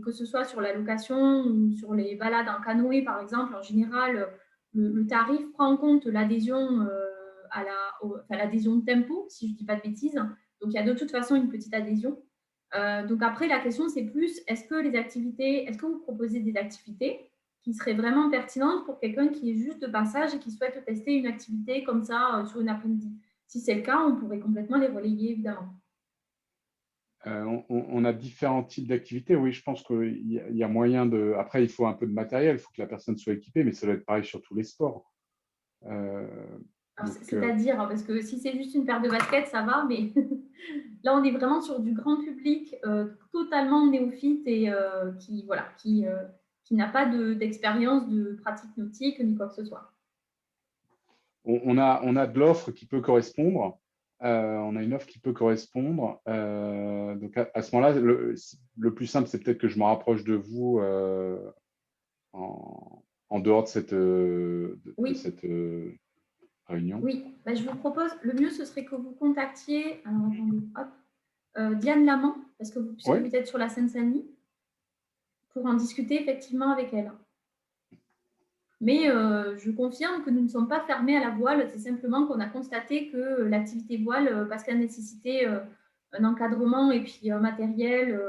que ce soit sur la location ou sur les balades en canoë, par exemple, en général, le tarif prend en compte l'adhésion l'adhésion de tempo, si je ne dis pas de bêtises. Donc, il y a de toute façon une petite adhésion. Donc, après, la question, c'est plus, est-ce que vous proposez des activités qui seraient vraiment pertinentes pour quelqu'un qui est juste de passage et qui souhaite tester une activité comme ça sur une après-midi? Si c'est le cas, on pourrait complètement les relayer, évidemment. On a différents types d'activités. Oui, je pense qu'il y a moyen de… Après, il faut un peu de matériel, il faut que la personne soit équipée, mais ça doit être pareil sur tous les sports. C'est-à-dire, parce que si c'est juste une paire de baskets, ça va, mais là, on est vraiment sur du grand public totalement néophyte et qui n'a pas d'expérience de pratique nautique ni quoi que ce soit. On a de l'offre qui peut correspondre. On a une offre qui peut correspondre. Donc, à ce moment-là, le plus simple, c'est peut-être que je me rapproche de vous en dehors de cette réunion. Oui, je vous propose, le mieux, ce serait que vous contactiez, alors attendez, Diane Lamant, parce que vous êtes sur la Seine-Saint-Denis, pour en discuter effectivement avec elle. Mais je confirme que nous ne sommes pas fermés à la voile, c'est simplement qu'on a constaté que l'activité voile, parce qu'elle nécessitait un encadrement et puis un matériel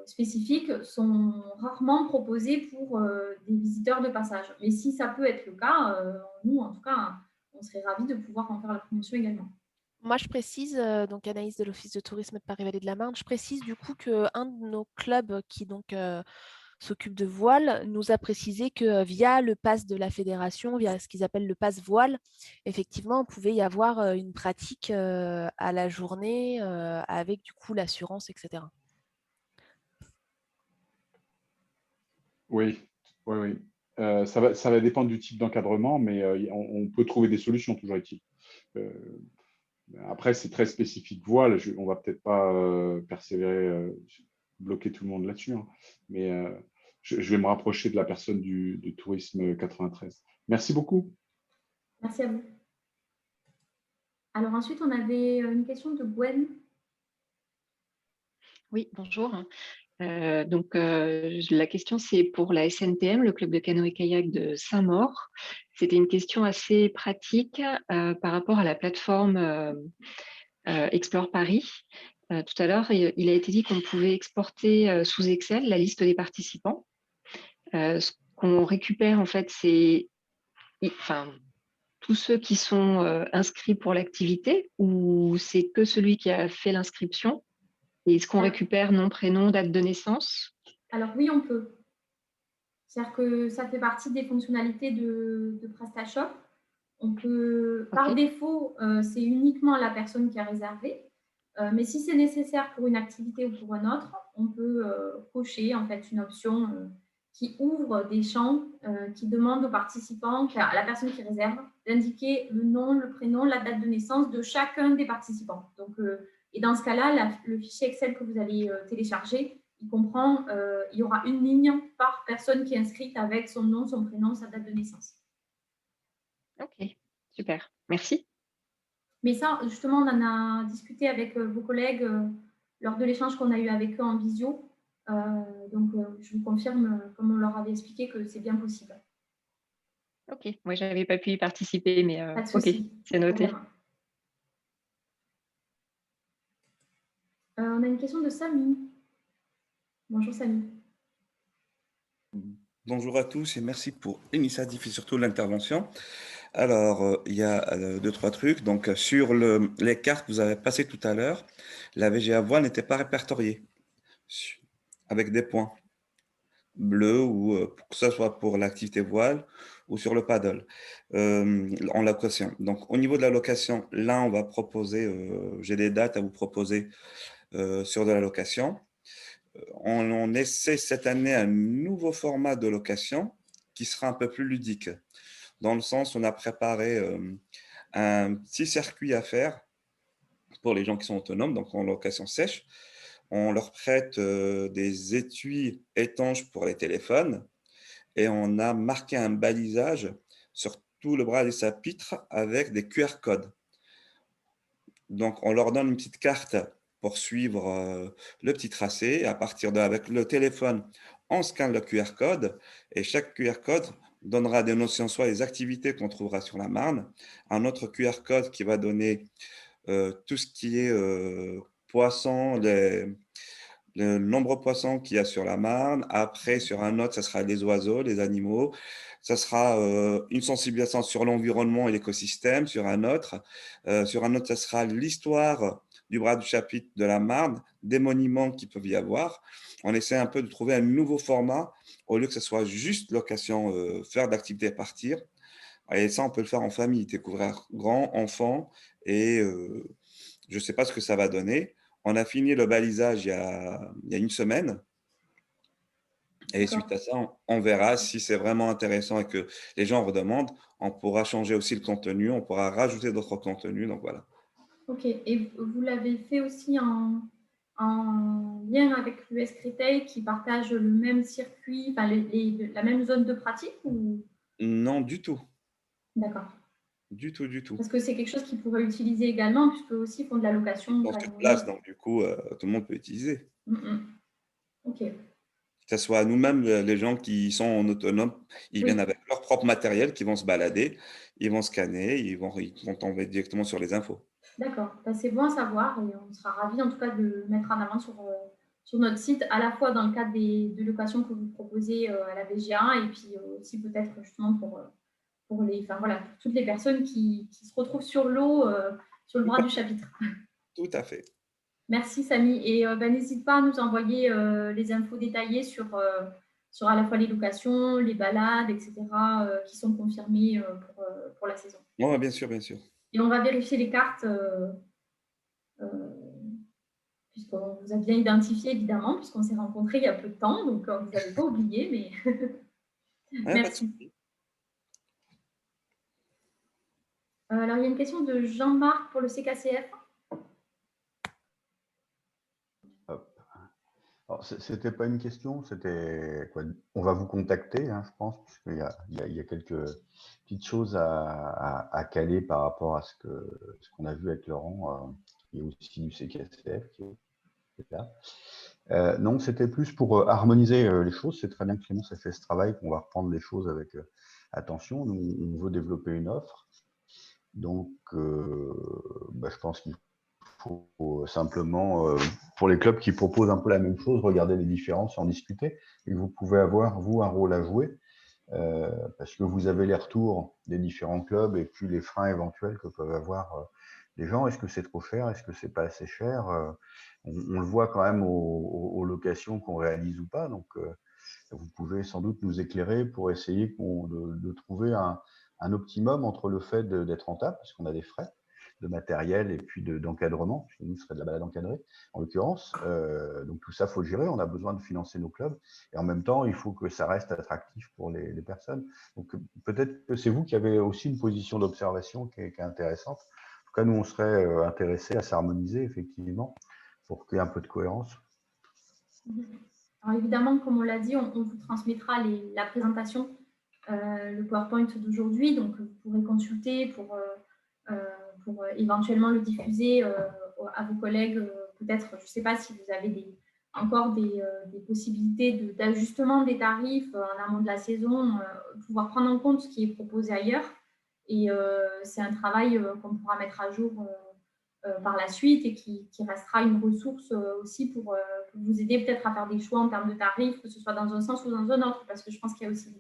spécifique, sont rarement proposées pour des visiteurs de passage. Mais si ça peut être le cas, nous, en tout cas, on serait ravis de pouvoir en faire la promotion également. Moi, je précise, donc Anaïs de l'Office de tourisme de Paris-Vallée de la Marne, je précise du coup qu'un de nos clubs qui donc s'occupe de voile nous a précisé que via le pass de la fédération, via ce qu'ils appellent le pass voile, effectivement, on pouvait y avoir une pratique à la journée avec du coup l'assurance, etc. Oui. Ça va dépendre du type d'encadrement, mais on peut trouver des solutions, toujours est-il. Après, c'est très spécifique voile. On ne va peut-être pas persévérer, bloquer tout le monde là-dessus, hein. Mais je vais me rapprocher de la personne du tourisme 93. Merci beaucoup. Merci à vous. Alors ensuite, on avait une question de Gwen. Oui, bonjour. La question, c'est pour la SNTM, le club de canoë-kayak de Saint-Maur. C'était une question assez pratique par rapport à la plateforme Explore Paris. Tout à l'heure, il a été dit qu'on pouvait exporter sous Excel la liste des participants. Ce qu'on récupère, en fait, c'est tous ceux qui sont inscrits pour l'activité, ou c'est que celui qui a fait l'inscription? Et est-ce qu'on récupère nom, prénom, date de naissance? Alors oui, on peut. C'est-à-dire que ça fait partie des fonctionnalités de PrestaShop. On peut, par défaut, c'est uniquement la personne qui a réservé. Mais si c'est nécessaire pour une activité ou pour un autre, on peut cocher en fait une option qui ouvre des champs, qui demande aux participants, à la personne qui réserve, d'indiquer le nom, le prénom, la date de naissance de chacun des participants. Donc, et dans ce cas-là, le fichier Excel que vous allez télécharger, il comprend, il y aura une ligne par personne qui est inscrite avec son nom, son prénom, sa date de naissance. Ok, super. Merci. Mais ça, justement, on en a discuté avec vos collègues lors de l'échange qu'on a eu avec eux en visio. Donc, je vous confirme, comme on leur avait expliqué, que c'est bien possible. Ok, moi, je n'avais pas pu y participer, mais Pas de ok, souci. c'est noté. On a une question de Samy. Bonjour Samy. Bonjour à tous et merci pour l'initiative et surtout l'intervention. Alors, il y a deux, trois trucs. Donc, sur les cartes que vous avez passées tout à l'heure, la VGA voile n'était pas répertoriée avec des points bleus ou que ce soit pour l'activité voile ou sur le paddle en location. Donc, au niveau de la location, là, on va proposer, j'ai des dates à vous proposer sur de la location. On essaie cette année un nouveau format de location qui sera un peu plus ludique. Dans le sens, on a préparé un petit circuit à faire pour les gens qui sont autonomes, donc en location sèche. On leur prête des étuis étanches pour les téléphones et on a marqué un balisage sur tout le bras des chapitres avec des QR codes. Donc, on leur donne une petite carte pour suivre le petit tracé. Et à partir de avec le téléphone, on scanne le QR code et chaque QR code donnera des notions, soit les activités qu'on trouvera sur la Marne, un autre QR code qui va donner tout ce qui est poissons, le nombre de poissons qu'il y a sur la Marne. Après, sur un autre, ça sera les oiseaux, les animaux. Ça sera une sensibilisation sur l'environnement et l'écosystème sur un autre. Ça sera l'histoire du bras du chapitre de la Marne, des monuments qui peuvent y avoir. On essaie un peu de trouver un nouveau format au lieu que ce soit juste location, faire d'activités et partir. Et ça, on peut le faire en famille, découvrir grand, enfant, et je ne sais pas ce que ça va donner. On a fini le balisage il y a une semaine. Et suite à ça, on verra si c'est vraiment intéressant et que les gens redemandent. On pourra changer aussi le contenu, on pourra rajouter d'autres contenus. Donc voilà. Ok. Et vous l'avez fait aussi en lien avec l'US Retail qui partage le même circuit, enfin la même zone de pratique ou... Non, du tout. D'accord. Du tout, du tout. Parce que c'est quelque chose qu'ils pourraient utiliser également, puisque aussi font de la location. Dans cette place, donc du coup, tout le monde peut utiliser. Ok. Que ce soit nous-mêmes, les gens qui sont en autonome, ils viennent avec leur propre matériel, qui vont se balader, ils vont scanner, ils vont tomber directement sur les infos. D'accord, c'est bon à savoir et on sera ravis en tout cas de mettre en avant sur notre site, à la fois dans le cadre de locations que vous proposez à la VGA et puis aussi peut-être justement pour toutes les personnes qui se retrouvent sur l'eau, sur le bras du chapitre. Tout à fait. Merci Samy. Et n'hésite pas à nous envoyer les infos détaillées sur à la fois les locations, les balades, etc. Qui sont confirmées pour la saison. Oui, bien sûr, bien sûr. Et on va vérifier les cartes, puisqu'on vous a bien identifié évidemment, puisqu'on s'est rencontrés il y a peu de temps, donc vous n'avez pas oublié, mais merci. Alors, il y a une question de Jean-Marc pour le CKCF. Ce n'était pas une question, c'était quoi? On va vous contacter, hein, je pense, puisqu'il y a quelques petites choses à caler par rapport à ce qu'on a vu avec Laurent, et aussi du CKCF qui est là. Non, c'était plus pour harmoniser les choses. C'est très bien que Clémence ait fait ce travail, qu'on va reprendre les choses avec attention. Nous, on veut développer une offre. Donc, je pense qu'il faut simplement, pour les clubs qui proposent un peu la même chose, regarder les différences, en discuter. Et vous pouvez avoir, vous, un rôle à jouer, parce que vous avez les retours des différents clubs et puis les freins éventuels que peuvent avoir les gens. Est-ce que c'est trop cher? Est-ce que c'est pas assez cher? On le voit quand même aux locations qu'on réalise ou pas. Donc, vous pouvez sans doute nous éclairer pour essayer de trouver un optimum entre le fait d'être rentable, parce qu'on a des frais, de matériel et puis d'encadrement, parce que nous, ce serait de la balade encadrée, en l'occurrence. Donc tout ça, il faut gérer. On a besoin de financer nos clubs. Et en même temps, il faut que ça reste attractif pour les personnes. Donc peut-être que c'est vous qui avez aussi une position d'observation qui est intéressante. En tout cas, nous, on serait intéressés à s'harmoniser, effectivement, pour qu'il y ait un peu de cohérence. Alors évidemment, comme on l'a dit, on vous transmettra la présentation, le PowerPoint d'aujourd'hui, donc vous pourrez consulter pour éventuellement le diffuser à vos collègues. Peut-être, je ne sais pas si vous avez encore des possibilités d'ajustement des tarifs en amont de la saison, pouvoir prendre en compte ce qui est proposé ailleurs. Et c'est un travail qu'on pourra mettre à jour par la suite et qui restera une ressource aussi pour vous aider peut-être à faire des choix en termes de tarifs, que ce soit dans un sens ou dans un autre, parce que je pense qu'il y a aussi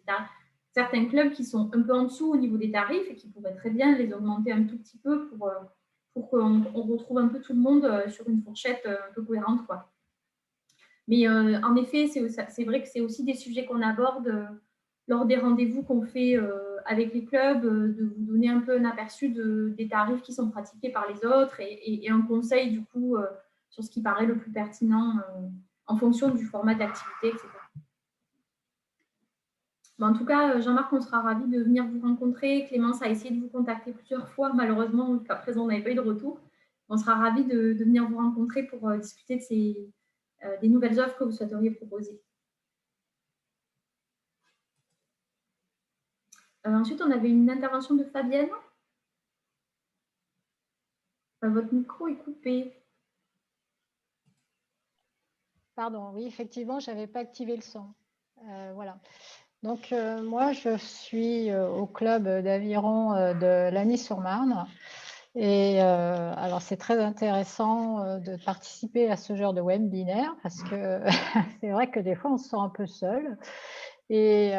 certains clubs qui sont un peu en dessous au niveau des tarifs et qui pourraient très bien les augmenter un tout petit peu pour qu'on retrouve un peu tout le monde sur une fourchette un peu cohérente, quoi. Mais en effet, c'est vrai que c'est aussi des sujets qu'on aborde lors des rendez-vous qu'on fait avec les clubs, de vous donner un peu un aperçu des tarifs qui sont pratiqués par les autres et un conseil du coup sur ce qui paraît le plus pertinent en fonction du format d'activité, etc. Bon, en tout cas, Jean-Marc, on sera ravis de venir vous rencontrer. Clémence a essayé de vous contacter plusieurs fois. Malheureusement, jusqu'à présent, on n'avait pas eu de retour. On sera ravis de venir vous rencontrer pour discuter des nouvelles offres que vous souhaiteriez proposer. Ensuite, on avait une intervention de Fabienne. Votre micro est coupé. Pardon, oui, effectivement, je n'avais pas activé le son. Voilà. Donc, moi, je suis au club d'aviron de Lagny-sur-Marne. Et alors, c'est très intéressant de participer à ce genre de webinaire parce que c'est vrai que des fois, on se sent un peu seul. Et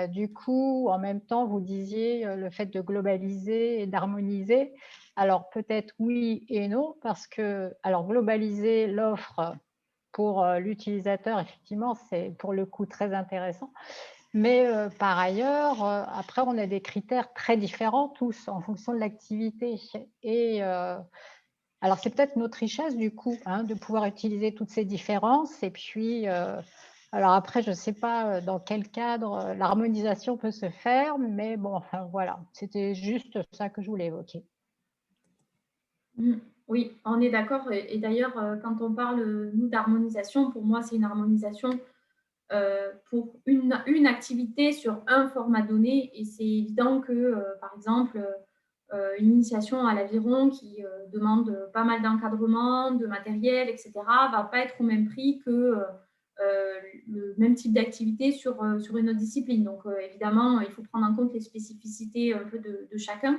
du coup, en même temps, vous disiez le fait de globaliser et d'harmoniser. Alors, peut-être oui et non, parce que alors globaliser l'offre pour l'utilisateur, effectivement, c'est pour le coup très intéressant. Mais par ailleurs, après, on a des critères très différents tous en fonction de l'activité. Et alors, c'est peut-être notre richesse du coup, hein, de pouvoir utiliser toutes ces différences. Et puis, alors après, je ne sais pas dans quel cadre l'harmonisation peut se faire, mais bon, enfin, voilà, c'était juste ça que je voulais évoquer. Oui, on est d'accord. Et d'ailleurs, quand on parle, nous, d'harmonisation, pour moi, c'est une harmonisation pour une activité sur un format donné. Et c'est évident que, par exemple, une initiation à l'aviron qui demande pas mal d'encadrement, de matériel, etc., ne va pas être au même prix que le même type d'activité sur une autre discipline. Donc, évidemment, il faut prendre en compte les spécificités un peu de chacun.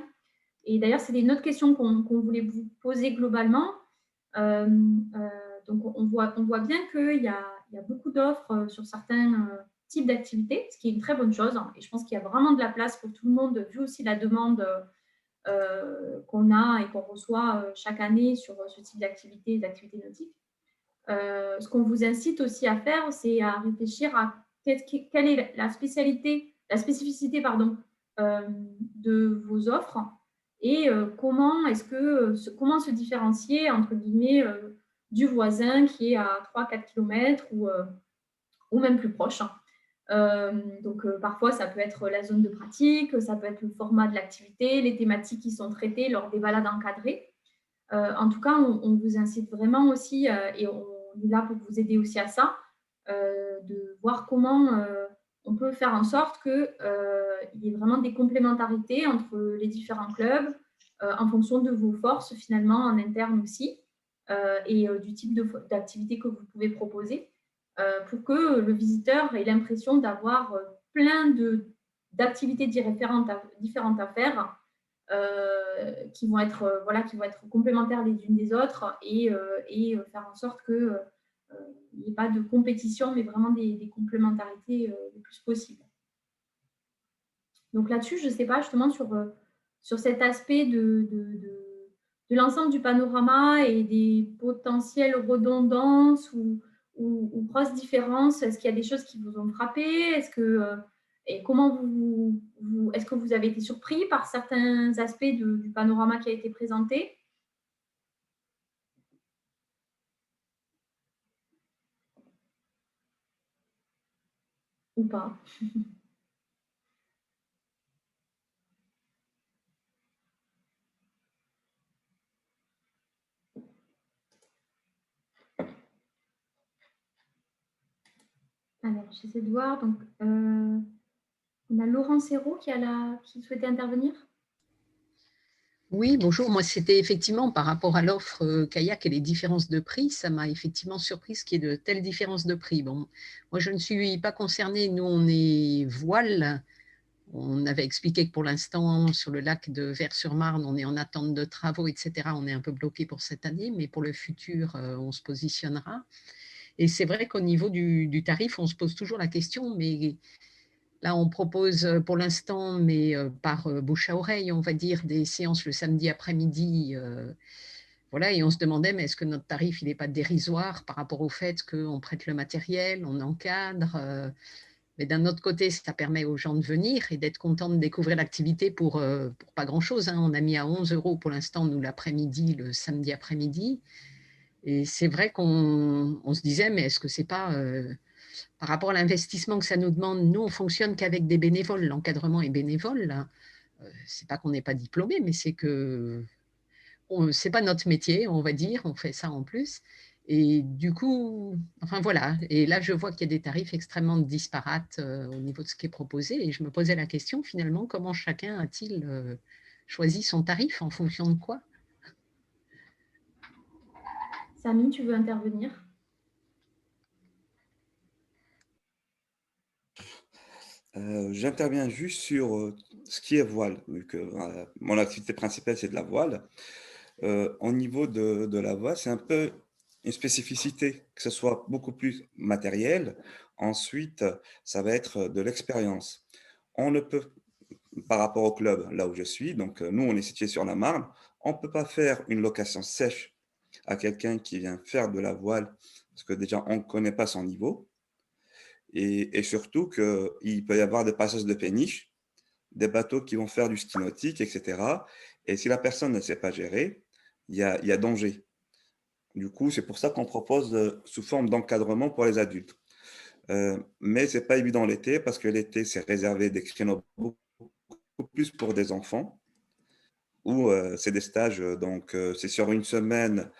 Et d'ailleurs, c'est une autre question qu'on voulait vous poser globalement. Donc, on voit bien qu'il y a beaucoup d'offres sur certains types d'activités, ce qui est une très bonne chose. Et je pense qu'il y a vraiment de la place pour tout le monde, vu aussi la demande qu'on a et qu'on reçoit chaque année sur ce type d'activité, d'activités nautiques. Ce qu'on vous incite aussi à faire, c'est à réfléchir à quelle est la spécificité de vos offres et comment se différencier entre guillemets du voisin qui est à 3-4 km ou même plus proche. Donc parfois ça peut être la zone de pratique, ça peut être le format de l'activité, les thématiques qui sont traitées lors des balades encadrées. En tout cas, on vous incite vraiment aussi, et on est là pour vous aider aussi à ça, de voir comment on peut faire en sorte qu'il y ait vraiment des complémentarités entre les différents clubs en fonction de vos forces finalement en interne aussi et du type d'activité que vous pouvez proposer pour que le visiteur ait l'impression d'avoir plein d'activités différentes à faire qui vont être complémentaires les unes des autres et faire en sorte qu'il n'y ait pas de compétition, mais vraiment des complémentarités le plus possible. Donc là-dessus, je ne sais pas, justement, sur cet aspect de l'ensemble du panorama et des potentielles redondances ou grosses différences, est-ce qu'il y a des choses qui vous ont frappé? Est-ce Et comment est-ce que vous avez été surpris par certains aspects du panorama qui a été présenté? Ou pas? Alors, j'essaie de voir. Donc, on a Laurent Serrault qui souhaitait intervenir. Oui, bonjour. Moi, c'était effectivement par rapport à l'offre kayak et les différences de prix. Ça m'a effectivement surprise qu'il y ait de telles différences de prix. Bon, moi, je ne suis pas concernée. Nous, on est voile. On avait expliqué que pour l'instant, sur le lac de Vers-sur-Marne, on est en attente de travaux, etc. On est un peu bloqué pour cette année, mais pour le futur, on se positionnera. Et c'est vrai qu'au niveau du tarif, on se pose toujours la question, mais là, on propose pour l'instant, mais par bouche à oreille, on va dire, des séances le samedi après-midi. Voilà, et on se demandait, mais est-ce que notre tarif, il n'est pas dérisoire par rapport au fait qu'on prête le matériel, on encadre mais d'un autre côté, ça permet aux gens de venir et d'être contents de découvrir l'activité pour pas grand-chose. Hein. On a mis à 11 € pour l'instant, nous, l'après-midi, le samedi après-midi. Et c'est vrai qu'on se disait, mais est-ce que c'est pas, par rapport à l'investissement que ça nous demande, nous, on fonctionne qu'avec des bénévoles, l'encadrement est bénévole. Hein. C'est pas qu'on n'est pas diplômé, mais c'est que c'est pas notre métier, on va dire, on fait ça en plus. Et du coup, enfin voilà, et là je vois qu'il y a des tarifs extrêmement disparates au niveau de ce qui est proposé, et je me posais la question finalement, comment chacun a-t-il choisi son tarif, en fonction de quoi? Samy, tu veux intervenir? J'interviens juste sur ce qui est voile, vu que mon activité principale, c'est de la voile. Au niveau de la voile, c'est un peu une spécificité, que ce soit beaucoup plus matériel. Ensuite, ça va être de l'expérience. On ne peut, par rapport au club, là où je suis, donc nous, on est situé sur la Marne, on ne peut pas faire une location sèche à quelqu'un qui vient faire de la voile, parce que déjà, on ne connaît pas son niveau. Et surtout qu'il peut y avoir des passages de péniche, des bateaux qui vont faire du ski nautique, etc. Et si la personne ne sait pas gérer, il y a danger. Du coup, c'est pour ça qu'on propose sous forme d'encadrement pour les adultes. Mais ce n'est pas évident l'été, parce que l'été, c'est réservé des créneaux beaucoup plus pour des enfants, ou c'est des stages, donc c'est sur une semaine,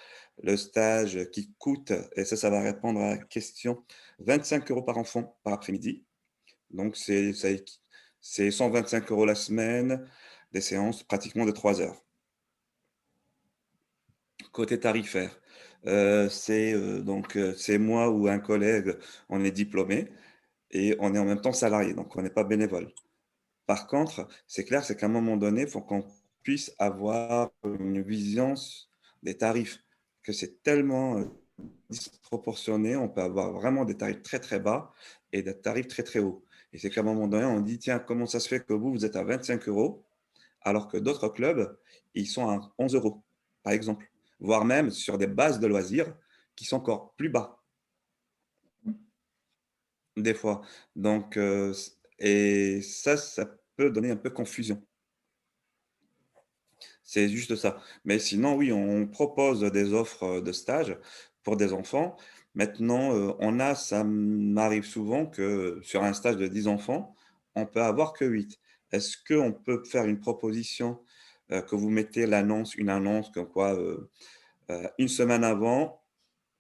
le stage qui coûte, et ça va répondre à la question, 25 € par enfant par après-midi. Donc, c'est 125 € la semaine, des séances pratiquement de 3 heures. Côté tarifaire, c'est moi ou un collègue, on est diplômé et on est en même temps salarié, donc on n'est pas bénévole. Par contre, c'est clair, c'est qu'à un moment donné, il faut qu'on puisse avoir une vision des tarifs, que c'est tellement disproportionné, on peut avoir vraiment des tarifs très très bas et des tarifs très très hauts. Et c'est qu'à un moment donné, on dit, tiens, comment ça se fait que vous êtes à 25 € alors que d'autres clubs, ils sont à 11 €, par exemple, voire même sur des bases de loisirs qui sont encore plus bas, des fois. Donc, et ça peut donner un peu confusion. C'est juste ça. Mais sinon, oui, on propose des offres de stage pour des enfants. Maintenant, ça m'arrive souvent que sur un stage de 10 enfants, on peut avoir que 8. Est-ce qu'on peut faire une proposition que vous mettez une annonce comme quoi une semaine avant,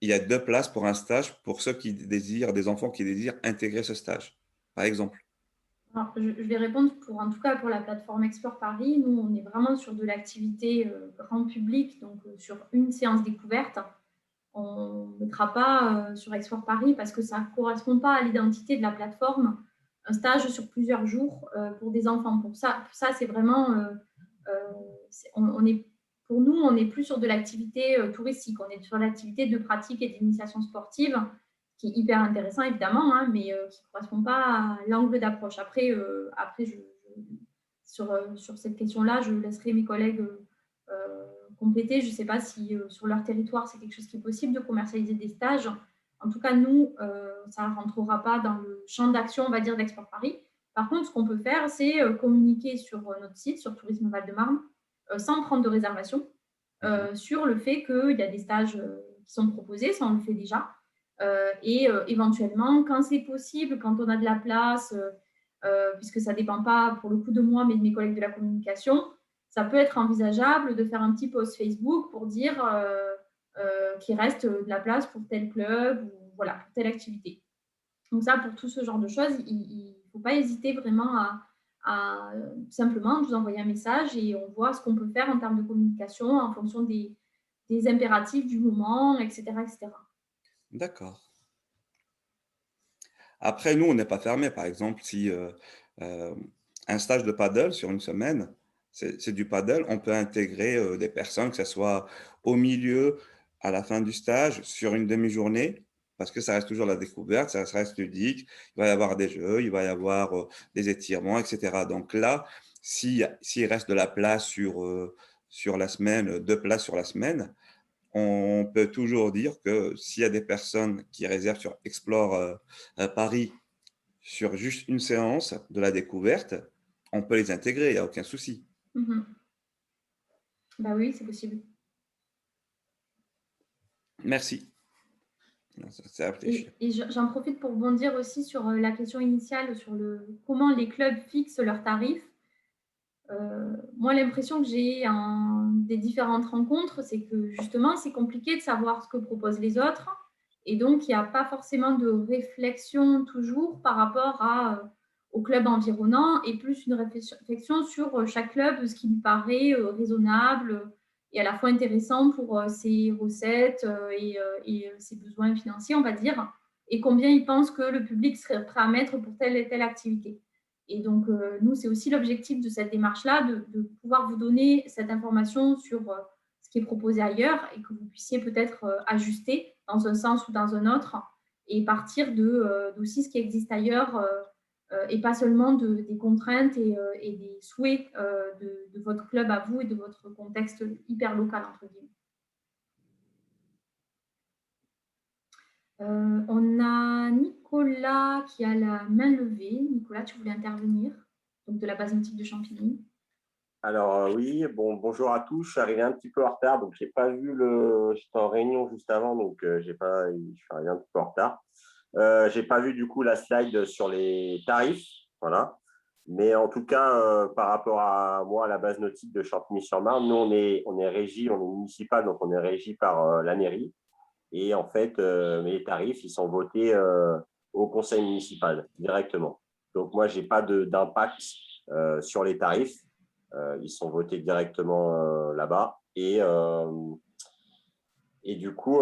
il y a 2 places pour un stage pour ceux qui désirent, des enfants qui désirent intégrer ce stage, par exemple? Alors, je vais répondre en tout cas pour la plateforme Explore Paris. Nous, on est vraiment sur de l'activité grand public, donc sur une séance découverte. On ne mettra pas sur Explore Paris parce que ça ne correspond pas à l'identité de la plateforme. Un stage sur plusieurs jours pour des enfants. Pour ça c'est vraiment... pour nous, on n'est plus sur de l'activité touristique. On est sur l'activité de pratique et d'initiation sportive, qui est hyper intéressant évidemment, hein, mais qui ne correspond pas à l'angle d'approche. Après sur cette question-là, je laisserai mes collègues compléter. Je ne sais pas si sur leur territoire, c'est quelque chose qui est possible de commercialiser des stages. En tout cas, nous, ça ne rentrera pas dans le champ d'action, on va dire, d'Explore Paris. Par contre, ce qu'on peut faire, c'est communiquer sur notre site, sur Tourisme Val-de-Marne, sans prendre de réservation, sur le fait qu'il y a des stages qui sont proposés, ça on le fait déjà. Et éventuellement, quand c'est possible, quand on a de la place, puisque ça ne dépend pas pour le coup de moi, mais de mes collègues de la communication, ça peut être envisageable de faire un petit post Facebook pour dire qu'il reste de la place pour tel club ou voilà, pour telle activité. Donc ça, pour tout ce genre de choses, il ne faut pas hésiter vraiment à simplement vous envoyer un message et on voit ce qu'on peut faire en termes de communication en fonction des impératifs du moment, etc. etc. D'accord. Après, nous, on n'est pas fermé. Par exemple, si un stage de paddle sur une semaine, c'est du paddle, on peut intégrer des personnes, que ce soit au milieu, à la fin du stage, sur une demi-journée, parce que ça reste toujours la découverte, ça reste ludique, il va y avoir des jeux, il va y avoir des étirements, etc. Donc là, s'il reste de la place sur la semaine, 2 places sur la semaine, on peut toujours dire que s'il y a des personnes qui réservent sur Explore Paris sur juste une séance de la découverte, on peut les intégrer, il n'y a aucun souci. Bah oui, c'est possible. Merci. C'est à réfléchir. Et j'en profite pour rebondir aussi sur la question initiale, sur comment les clubs fixent leurs tarifs. Moi, l'impression que j'ai des différentes rencontres, c'est que justement, c'est compliqué de savoir ce que proposent les autres. Et donc, il n'y a pas forcément de réflexion toujours par rapport au club environnant et plus une réflexion sur chaque club, ce qui lui paraît raisonnable et à la fois intéressant pour ses recettes et ses besoins financiers, on va dire, et combien il pense que le public serait prêt à mettre pour telle et telle activité. Et donc, nous, c'est aussi l'objectif de cette démarche-là, de pouvoir vous donner cette information sur ce qui est proposé ailleurs et que vous puissiez peut-être ajuster dans un sens ou dans un autre et partir d'aussi ce qui existe ailleurs et pas seulement des contraintes et des souhaits de votre club à vous et de votre contexte hyper local, entre guillemets. On a Nicolas qui a la main levée. Nicolas, tu voulais intervenir, donc de la base nautique de Champigny. Alors oui, bonjour à tous. Je suis arrivé un petit peu en retard, donc j'ai pas vu j'étais en réunion juste avant, donc je suis arrivé un petit peu en retard. J'ai pas vu du coup la slide sur les tarifs, voilà. Mais en tout cas, par rapport à moi, à la base nautique de Champigny-sur-Marne, nous on est régi, on est municipal, donc on est régi par la mairie. Et en fait, les tarifs, ils sont votés au conseil municipal directement. Donc moi, j'ai pas d'impact sur les tarifs. Ils sont votés directement là-bas. Et du coup,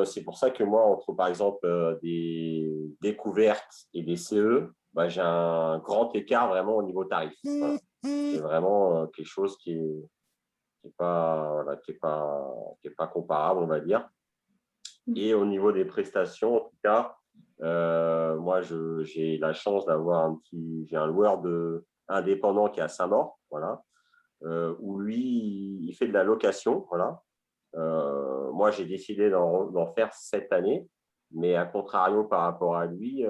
c'est pour ça que moi, entre par exemple des découvertes et des CE, bah, j'ai un grand écart vraiment au niveau tarif. Voilà. C'est vraiment quelque chose qui est pas comparable, on va dire. Et au niveau des prestations, en tout cas, moi, j'ai la chance d'avoir j'ai un loueur indépendant qui est à Saint-Maur, voilà, où lui, il fait de la location, voilà. Moi, j'ai décidé d'en faire cette année, mais à contrario par rapport à lui,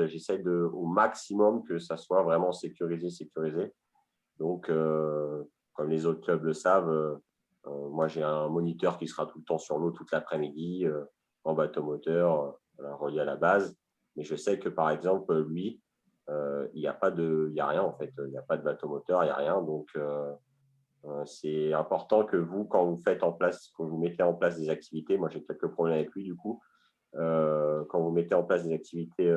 j'essaie au maximum que ça soit vraiment sécurisé. Donc, comme les autres clubs le savent, moi, j'ai un moniteur qui sera tout le temps sur l'eau toute l'après-midi, en bateau moteur, relié à la base. Mais je sais que, par exemple, lui, il n'y a rien en fait. Il n'y a pas de bateau moteur, il n'y a rien. Donc, c'est important que vous, quand vous mettez en place des activités, moi j'ai quelques problèmes avec lui du coup, quand vous mettez en place des activités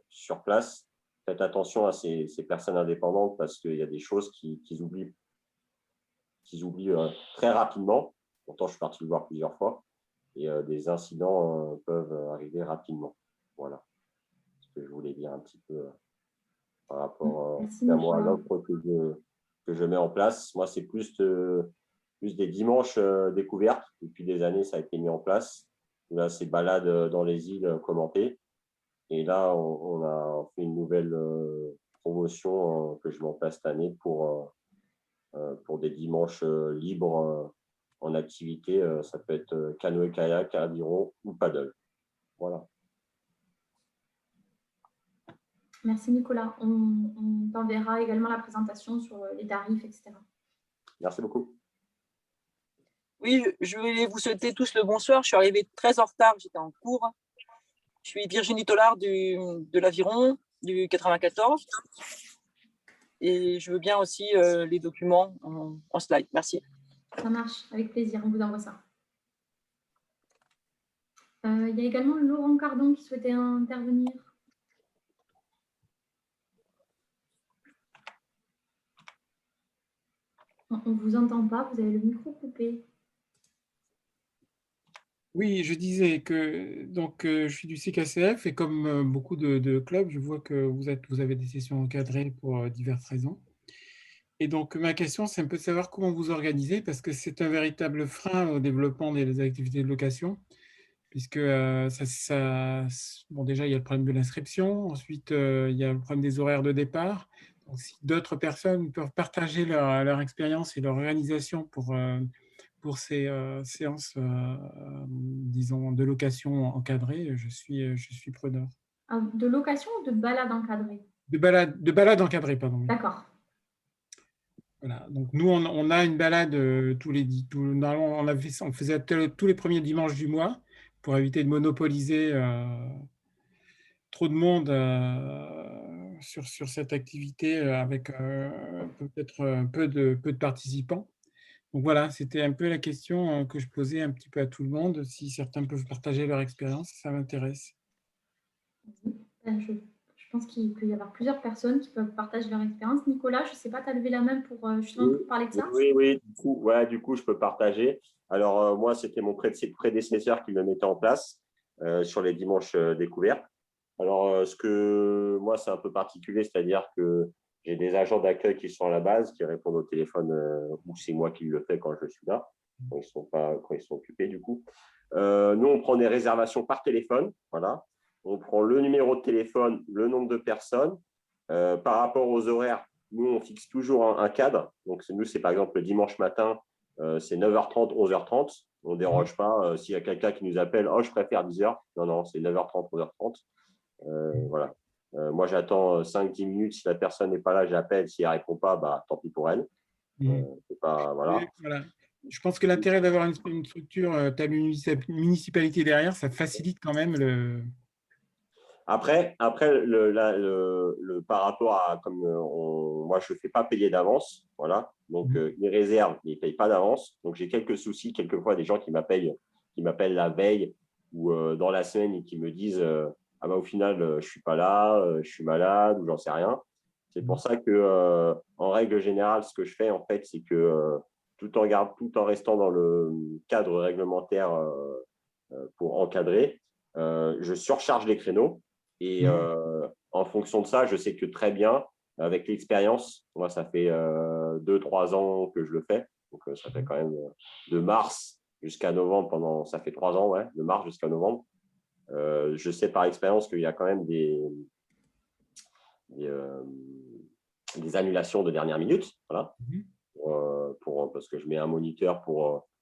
sur place, faites attention à ces personnes indépendantes parce qu'il y a des choses qu'ils oublient très rapidement. Pourtant, je suis parti le voir plusieurs fois et des incidents peuvent arriver rapidement. Voilà ce que je voulais dire un petit peu par rapport à moi, à l'offre que je mets en place. Moi, c'est plus des dimanches découvertes. Depuis des années, ça a été mis en place. Là, c'est balade dans les îles commentées. Et là, on a fait une nouvelle promotion que je mets en place cette année pour des dimanches libres en activité. Ça peut être canoë-kayak, aviron ou paddle. Voilà. Merci Nicolas. On t'enverra également la présentation sur les tarifs, etc. Merci beaucoup. Oui, je voulais vous souhaiter tous le bonsoir. Je suis arrivée très en retard, j'étais en cours. Je suis Virginie Tollard de l'Aviron, du 94. Et je veux bien aussi les documents en slide. Merci. Ça marche, avec plaisir, on vous envoie ça. Il y a également Laurent Cardon qui souhaitait intervenir. On ne vous entend pas, vous avez le micro coupé. Oui, je disais que donc, je suis du CKCF et comme beaucoup de clubs, je vois que vous avez des sessions encadrées pour diverses raisons. Et donc, ma question, c'est un peu de savoir comment vous organisez, parce que c'est un véritable frein au développement des activités de location, puisque bon, déjà, il y a le problème de l'inscription, ensuite, il y a le problème des horaires de départ. Donc, si d'autres personnes peuvent partager leur expérience et leur organisation pour ces séances, disons, de location encadrée, je suis preneur. De location ou de balade encadrée? De balade encadrée, pardon. D'accord. Voilà. Donc, nous, on a une balade normalement, on faisait tous les premiers dimanches du mois pour éviter de monopoliser trop de monde sur cette activité avec peut-être peu de participants. Donc voilà, c'était un peu la question que je posais un petit peu à tout le monde. Si certains peuvent partager leur expérience, ça m'intéresse. Je pense qu'il peut y avoir plusieurs personnes qui peuvent partager leur expérience. Nicolas, je ne sais pas, tu as levé la main pour justement pour parler de ça? Oui, du coup, je peux partager. Alors, moi, c'était mon prédécesseur qui le mettait en place sur les dimanches découverts. Alors, moi, c'est un peu particulier, c'est-à-dire que j'ai des agents d'accueil qui sont à la base, qui répondent au téléphone, ou c'est moi qui le fais quand je suis là, quand ils sont occupés, du coup. Nous, on prend des réservations par téléphone, voilà. On prend le numéro de téléphone, le nombre de personnes. Par rapport aux horaires, nous, on fixe toujours un cadre. Donc, nous, c'est par exemple le dimanche matin, c'est 9h30, 11h30. On ne déroge pas. S'il y a quelqu'un qui nous appelle, « Oh, je préfère 10h », non, c'est 9h30, 11h30. Voilà. Moi, j'attends 5-10 minutes. Si la personne n'est pas là, j'appelle. Si elle ne répond pas, bah, tant pis pour elle. Voilà. Voilà. Je pense que l'intérêt d'avoir une structure, ta municipalité derrière, ça facilite quand même le… Après par rapport à, comme moi, je ne fais pas payer d'avance. Voilà. Donc, les réserves, ils ne payent pas d'avance. Donc, j'ai quelques soucis. Quelquefois, des gens qui m'appellent la veille ou dans la semaine et qui me disent ah bah, au final, je ne suis pas là, je suis malade ou j'en sais rien. C'est pour ça que, en règle générale, ce que je fais, en fait, c'est que tout en restant dans le cadre réglementaire pour encadrer, je surcharge les créneaux. Et en fonction de ça, je sais que très bien, avec l'expérience, moi, ça fait 2-3 ans que je le fais. Donc, ça fait quand même de mars jusqu'à novembre, ça fait 3 ans, ouais, de mars jusqu'à novembre. Je sais par expérience qu'il y a quand même des annulations de dernière minute. Voilà. Parce que je mets un moniteur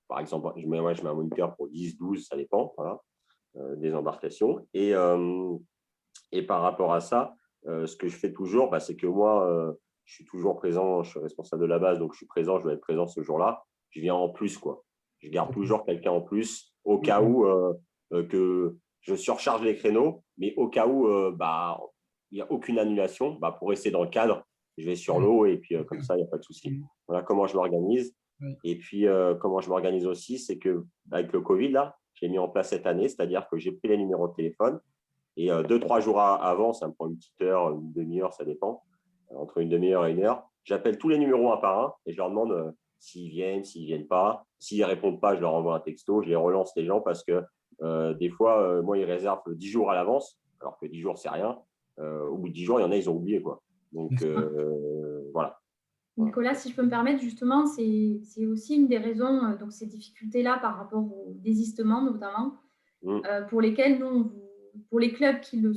par exemple, je mets un moniteur pour 10, 12, ça dépend, voilà, des embarcations. Et par rapport à ça, ce que je fais toujours, c'est que moi, je suis toujours présent, je suis responsable de la base, donc je suis présent, je dois être présent ce jour-là. Je viens en plus, quoi. Je garde toujours quelqu'un en plus au cas où que je surcharge les créneaux, mais au cas où il n'y a aucune annulation, pour rester dans le cadre, je vais sur l'eau et puis comme ça, il n'y a pas de souci. Voilà comment je m'organise. Et puis, comment je m'organise aussi, c'est qu'avec le Covid, là, j'ai mis en place cette année, c'est-à-dire que j'ai pris les numéros de téléphone. Et 2-3 jours avant, ça me prend une petite heure, une demi-heure, ça dépend, entre une demi-heure et 1 heure. J'appelle tous les numéros un par un et je leur demande s'ils viennent pas. S'ils ne répondent pas, je leur envoie un texto, je les relance les gens parce que des fois, moi, ils réservent 10 jours à l'avance, alors que 10 jours, c'est rien. Au bout de 10 jours, il y en a, ils ont oublié, quoi. Donc, voilà. Nicolas, si je peux me permettre, justement, c'est aussi une des raisons, donc ces difficultés-là par rapport au désistement, notamment, pour lesquelles nous, pour les clubs qui le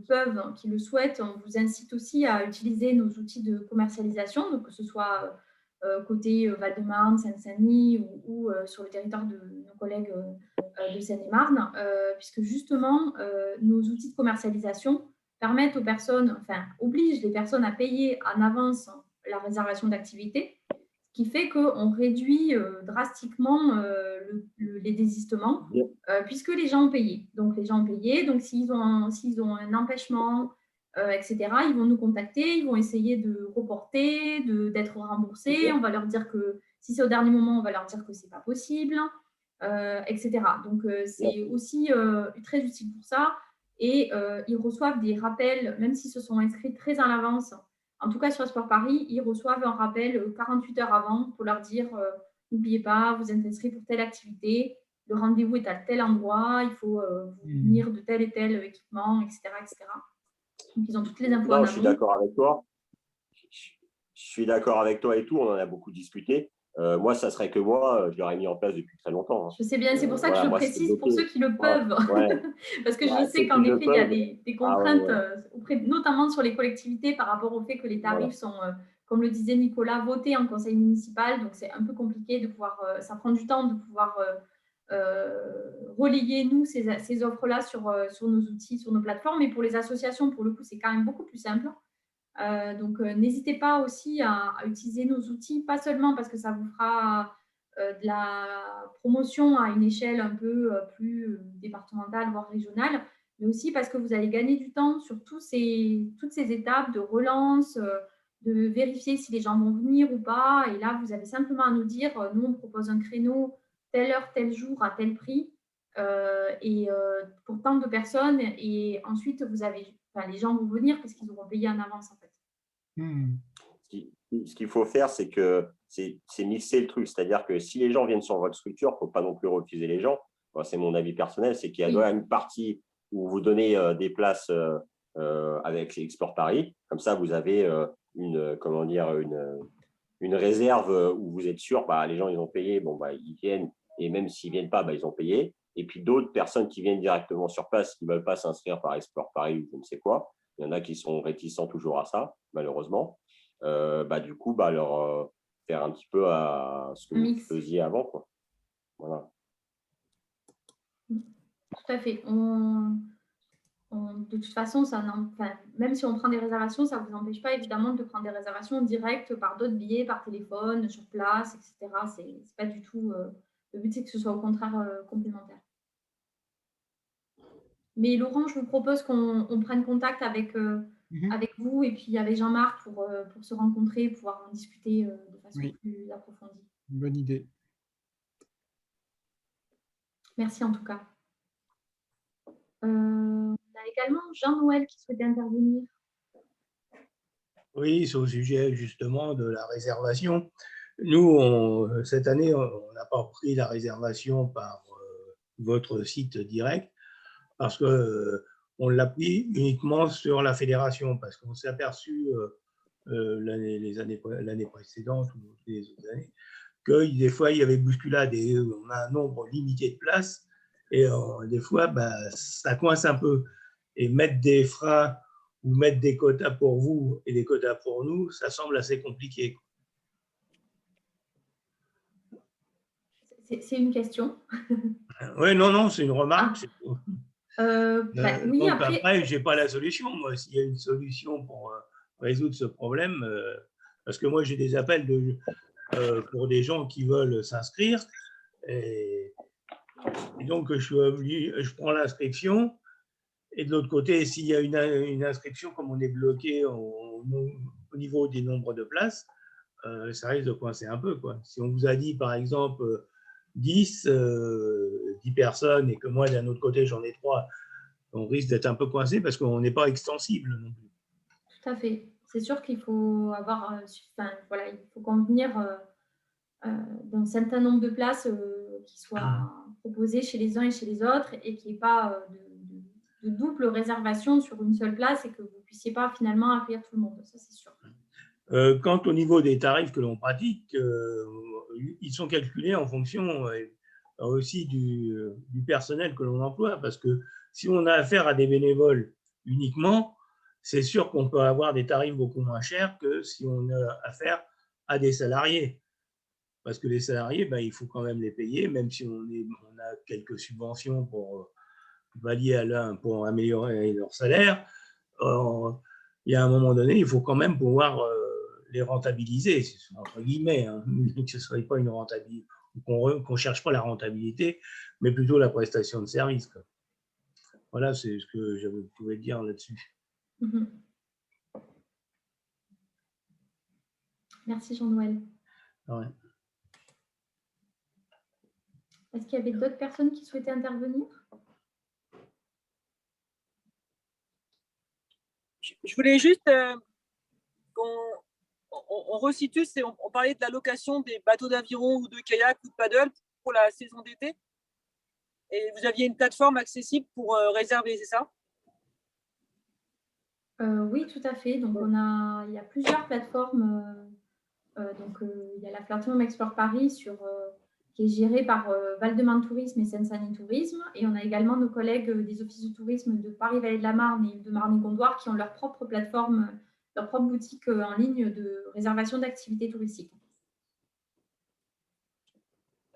peuvent, qui le souhaitent, on vous incite aussi à utiliser nos outils de commercialisation, donc que ce soit côté Val-de-Marne, Seine-Saint-Denis ou sur le territoire de nos collègues de Seine-et-Marne, puisque justement, nos outils de commercialisation permettent aux personnes, enfin, obligent les personnes à payer en avance la réservation d'activité, ce qui fait qu'on réduit drastiquement les désistements, puisque les gens ont payé. Donc, les gens ont payé. Donc, s'ils ont un empêchement, etc., ils vont nous contacter, ils vont essayer de reporter, d'être remboursés. On va leur dire que, si c'est au dernier moment, on va leur dire que ce n'est pas possible, etc. Donc, c'est aussi très utile pour ça. Et ils reçoivent des rappels, même s'ils se sont inscrits très à l'avance. En tout cas, sur Sport Paris, ils reçoivent un rappel 48 heures avant pour leur dire n'oubliez pas, vous êtes inscrit pour telle activité, le rendez-vous est à tel endroit, il faut venir de tel et tel équipement, etc., etc. Donc, ils ont toutes les infos en amont. Je suis d'accord avec toi. Je suis d'accord avec toi et tout, on en a beaucoup discuté. Moi, ça serait que moi, je l'aurais mis en place depuis très longtemps. Je sais bien, c'est pour ça que je précise pour ceux qui le peuvent. Parce que je sais qu'en effet, il y a des contraintes, notamment sur les collectivités, par rapport au fait que les tarifs sont, comme le disait Nicolas, votés en conseil municipal. Donc, c'est un peu compliqué de pouvoir, ça prend du temps de pouvoir relayer, nous, ces offres-là sur nos outils, sur nos plateformes. Mais pour les associations, pour le coup, c'est quand même beaucoup plus simple. Donc, n'hésitez pas aussi à utiliser nos outils, pas seulement parce que ça vous fera de la promotion à une échelle un peu plus départementale, voire régionale, mais aussi parce que vous allez gagner du temps sur toutes ces étapes de relance, de vérifier si les gens vont venir ou pas. Et là, vous avez simplement à nous dire, nous, on propose un créneau, telle heure, tel jour, à tel prix, pour tant de personnes. Et ensuite, les gens vont venir parce qu'ils auront payé en avance, en fait. Ce qu'il faut faire, c'est mixer le truc. C'est-à-dire que si les gens viennent sur votre structure, il ne faut pas non plus refuser les gens. Moi, c'est mon avis personnel, c'est qu'il y a une partie où vous donnez des places avec Explore Paris. Comme ça, vous avez une réserve où vous êtes sûr, les gens, ils ont payé, ils viennent. Et même s'ils ne viennent pas, ils ont payé. Et puis d'autres personnes qui viennent directement sur place, qui ne veulent pas s'inscrire par Explore Paris ou je ne sais quoi. Il y en a qui sont réticents toujours à ça, malheureusement. Du coup, leur faire un petit peu à ce que vous faisiez avant, quoi. Voilà. Tout à fait. De toute façon, même si on prend des réservations, ça ne vous empêche pas évidemment de prendre des réservations directes par d'autres billets, par téléphone, sur place, etc. C'est pas du tout. Le but, c'est que ce soit au contraire complémentaire. Mais Laurent, je vous propose qu'on prenne contact avec vous et puis avec Jean-Marc pour se rencontrer, pouvoir en discuter de façon plus approfondie. Bonne idée. Merci en tout cas. On a également Jean-Noël qui souhaitait intervenir. Oui, c'est au sujet justement de la réservation. Nous, cette année, on n'a pas pris la réservation par votre site direct parce qu'on l'a pris uniquement sur la fédération parce qu'on s'est aperçu l'année précédente ou les autres années que des fois, il y avait bousculade et on a un nombre limité de places et des fois, ça coince un peu. Et mettre des freins ou mettre des quotas pour vous et des quotas pour nous, ça semble assez compliqué. C'est une question. Oui, non, c'est une remarque. Oui, après, je n'ai pas la solution. Moi, s'il y a une solution pour résoudre ce problème, parce que moi, j'ai des appels pour des gens qui veulent s'inscrire. Et donc, je prends l'inscription. Et de l'autre côté, s'il y a une inscription, comme on est bloqué au niveau des nombres de places, ça risque de coincer un peu, quoi. Si on vous a dit, par exemple, 10 personnes et que moi, d'un autre côté, j'en ai 3, on risque d'être un peu coincé parce qu'on n'est pas extensible non plus. Tout à fait. C'est sûr qu'il faut avoir, il faut convenir d'un certain nombre de places qui soient proposées chez les uns et chez les autres et qu'il n'y ait pas de double réservation sur une seule place et que vous ne puissiez pas finalement accueillir tout le monde. Ça, c'est sûr. Quant au niveau des tarifs que l'on pratique, ils sont calculés en fonction aussi du personnel que l'on emploie, parce que si on a affaire à des bénévoles uniquement, c'est sûr qu'on peut avoir des tarifs beaucoup moins chers que si on a affaire à des salariés. Parce que les salariés, il faut quand même les payer, même si on a quelques subventions pour pallier pour améliorer leur salaire. il y a un moment donné, il faut quand même pouvoir les rentabiliser, entre guillemets, hein, que ce ne soit pas une rentabilité, qu'on ne cherche pas la rentabilité, mais plutôt la prestation de service, quoi. Voilà, c'est ce que je pouvais dire là-dessus. Merci Jean-Noël. Ouais. Est-ce qu'il y avait d'autres personnes qui souhaitaient intervenir? Je voulais juste qu'on resitue, on parlait de la location des bateaux d'aviron ou de kayak ou de paddle pour la saison d'été. Et vous aviez une plateforme accessible pour réserver, c'est ça? Oui, tout à fait. Donc, il y a plusieurs plateformes. Il y a la plateforme Explore Paris qui est gérée par Val-de-Marne Tourisme et Seine-Saint-Denis Tourisme. Et on a également nos collègues des offices de tourisme de Paris-Vallée de la Marne et de Marne-et-Gondoire qui ont leur propre plateforme, leur propre boutique en ligne de réservation d'activités touristiques.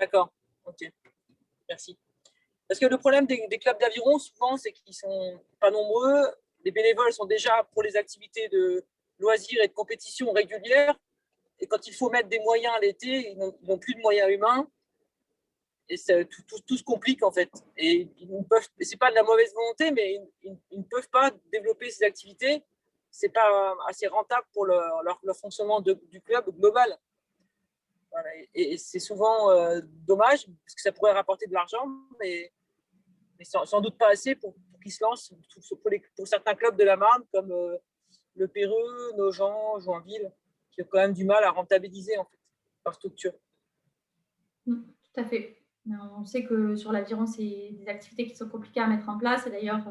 D'accord, ok, merci. Parce que le problème des clubs d'aviron, souvent, c'est qu'ils ne sont pas nombreux. Les bénévoles sont déjà pour les activités de loisirs et de compétition régulières. Et quand il faut mettre des moyens l'été, ils n'ont plus de moyens humains. Et tout se complique, en fait. Et ce n'est pas de la mauvaise volonté, mais ils ne peuvent pas développer ces activités. Ce n'est pas assez rentable pour leur fonctionnement du club global. Voilà. Et c'est souvent dommage, parce que ça pourrait rapporter de l'argent, mais sans doute pas assez pour qu'ils se lancent pour certains clubs de la Marne, comme le Perreux, Nogent, Joinville, qui ont quand même du mal à rentabiliser en fait, leur structure. Tout à fait. On sait que sur l'aviron, c'est des activités qui sont compliquées à mettre en place. Et d'ailleurs,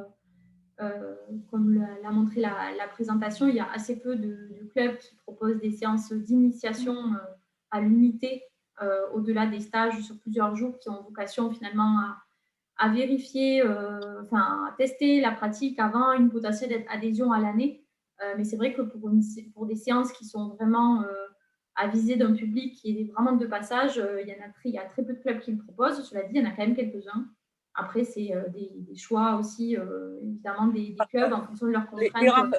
comme l'a montré la présentation, il y a assez peu de clubs qui proposent des séances d'initiation à l'unité au-delà des stages sur plusieurs jours qui ont vocation finalement à vérifier, à tester la pratique avant une potentielle adhésion à l'année. Mais c'est vrai que pour des séances qui sont vraiment à viser d'un public qui est vraiment de passage, il y a très peu de clubs qui le proposent. Cela dit, il y en a quand même quelques-uns. Après, c'est des choix aussi, évidemment, des clubs en fonction de leurs contraintes.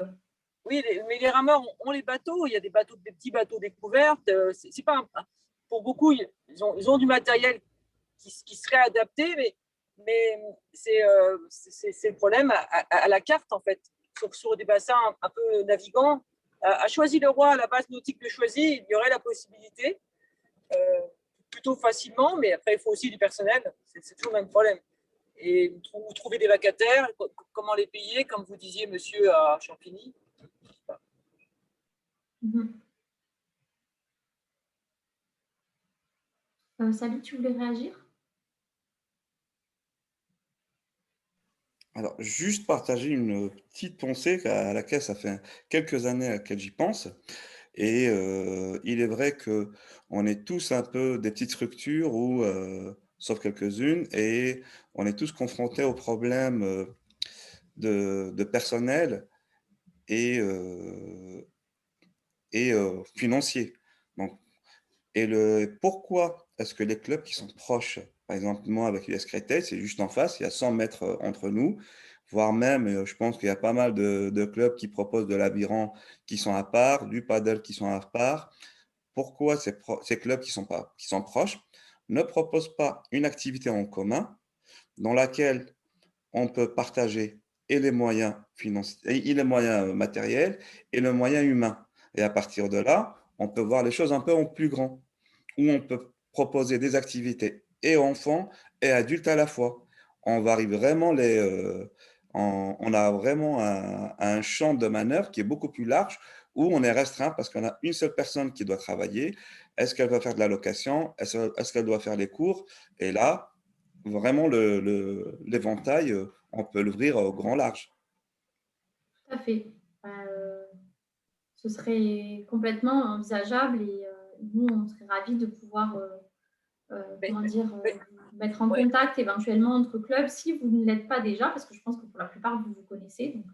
Oui, mais les rameurs ont les bateaux. Il y a des petits bateaux découvertes. C'est pas pour beaucoup, ils ont du matériel qui serait adapté, mais c'est le problème à la carte, en fait. Sur des bassins un peu navigants. À Choisy-le-Roi, à la base nautique de Choisy, il y aurait la possibilité, plutôt facilement, mais après, il faut aussi du personnel. C'est toujours le même problème. Et vous trouvez des vacataires, comment les payer, comme vous disiez, monsieur, à Champigny. Salut, tu voulais réagir? Alors, juste partager une petite pensée à laquelle ça fait quelques années à laquelle j'y pense. Et il est vrai qu'on est tous un peu des petites structures, sauf quelques-unes, et on est tous confrontés aux problèmes de personnel et financiers. Donc, pourquoi est-ce que les clubs qui sont proches, par exemple, moi avec l'US Créteil, c'est juste en face, il y a 100 mètres entre nous, voire même, je pense qu'il y a pas mal de clubs qui proposent de l'aviron qui sont à part, du paddle qui sont à part. Pourquoi ces clubs qui sont proches ne proposent pas une activité en commun dans laquelle on peut partager et les moyens financiers, et les moyens matériels et le moyen humain. Et à partir de là, on peut voir les choses un peu en plus grand, où on peut proposer des activités et enfants et adultes à la fois. On varie vraiment on a vraiment un champ de manœuvre qui est beaucoup plus large, où on est restreint parce qu'on a une seule personne qui doit travailler. Est-ce qu'elle va faire de la location? Est-ce qu'elle doit faire les cours? Et là, vraiment, l'éventail, on peut l'ouvrir au grand large. Tout à fait. Ce serait complètement envisageable et nous, on serait ravis de pouvoir mettre en contact éventuellement entre clubs si vous ne l'êtes pas déjà, parce que je pense que pour la plupart, vous vous connaissez. Donc,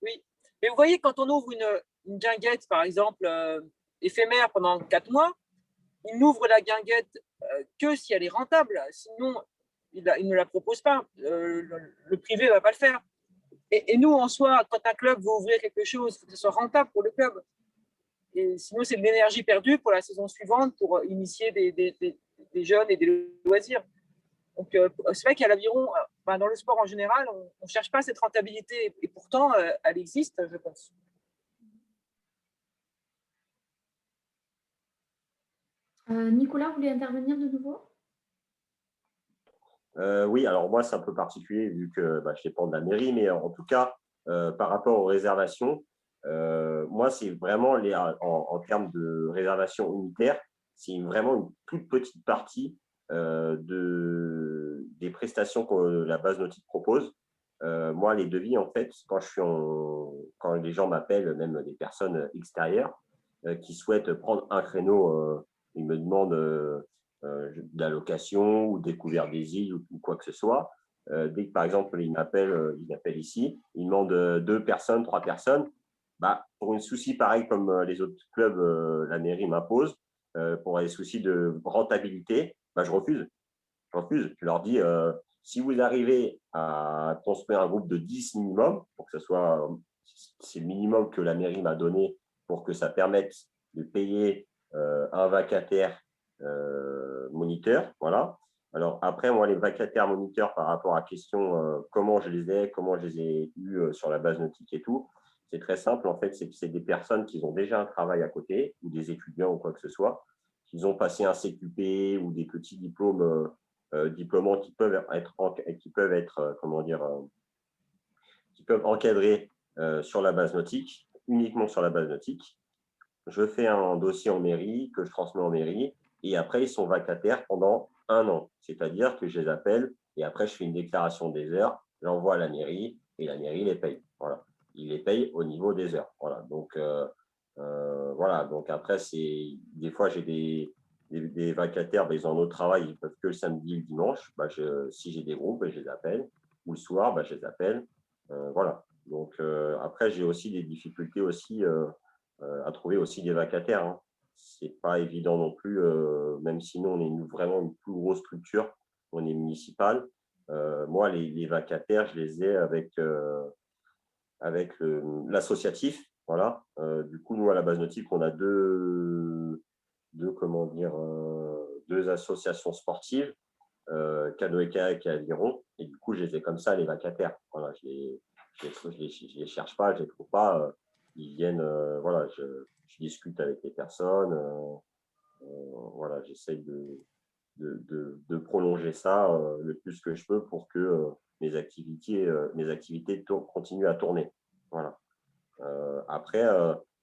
Oui, mais vous voyez, quand on ouvre une guinguette, par exemple, éphémère pendant 4 mois, il n'ouvre la guinguette que si elle est rentable. Sinon, il ne la propose pas. Le privé ne va pas le faire. Et nous, en soi, quand un club veut ouvrir quelque chose, il faut que ce soit rentable pour le club. Et sinon, c'est de l'énergie perdue pour la saison suivante pour initier des jeunes et des loisirs. Donc, c'est vrai qu'à l'Aviron, dans le sport en général, on ne cherche pas cette rentabilité. Et pourtant, elle existe, je pense. Nicolas, vous voulez intervenir de nouveau? Oui, alors moi, c'est un peu particulier vu que je dépends de la mairie, mais en tout cas, par rapport aux réservations, moi, c'est vraiment en termes de réservation unitaire, c'est vraiment une toute petite partie des prestations que la base nautique propose. Moi, les devis, en fait, quand les gens m'appellent, même des personnes extérieures qui souhaitent prendre un créneau, ils me demandent de la location ou découvert des îles ou quoi que ce soit. Dès que, par exemple, ils m'appellent ici, ils demandent 2 personnes, 3 personnes. Pour un souci pareil comme les autres clubs, la mairie m'impose, pour les soucis de rentabilité, je refuse. Je leur dis, si vous arrivez à construire un groupe de 10 minimum, pour que ce soit, c'est le minimum que la mairie m'a donné pour que ça permette de payer un vacataire moniteur, voilà. Alors après, moi, les vacataires moniteurs, par rapport à la question comment je les ai eus sur la base nautique et tout, c'est très simple, en fait, c'est des personnes qui ont déjà un travail à côté, ou des étudiants ou quoi que ce soit, qui ont passé un CQP ou des petits diplômes diplômants qui peuvent être qui peuvent encadrer sur la base nautique, uniquement sur la base nautique. Je fais un dossier en mairie que je transmets en mairie et après, ils sont vacataires pendant 1 an. C'est-à-dire que je les appelle et après, je fais une déclaration des heures, j'envoie à la mairie et la mairie les paye. Voilà. Ils les payent au niveau des heures. Voilà. Donc, voilà. Donc après, des fois, j'ai des vacataires, ils ont un autre travail, ils ne peuvent que le samedi et le dimanche. Si j'ai des groupes, je les appelle. Ou le soir, je les appelle. Voilà. Donc après, j'ai aussi des difficultés aussi à trouver aussi des vacataires. Hein. C'est pas évident non plus, même si nous, on est vraiment une plus grosse structure, on est municipal. Moi, les vacataires, je les ai avec l'associatif. Voilà. Du coup, nous, à la base nautique, on a deux associations sportives, Canoë Kayak et Aviron. Et du coup, je les ai comme ça, les vacataires. Voilà, je les cherche pas, je les trouve pas. Ils viennent, voilà, je discute avec les personnes. Voilà, j'essaye de prolonger ça le plus que je peux pour que mes activités continuent à tourner. Voilà. Après,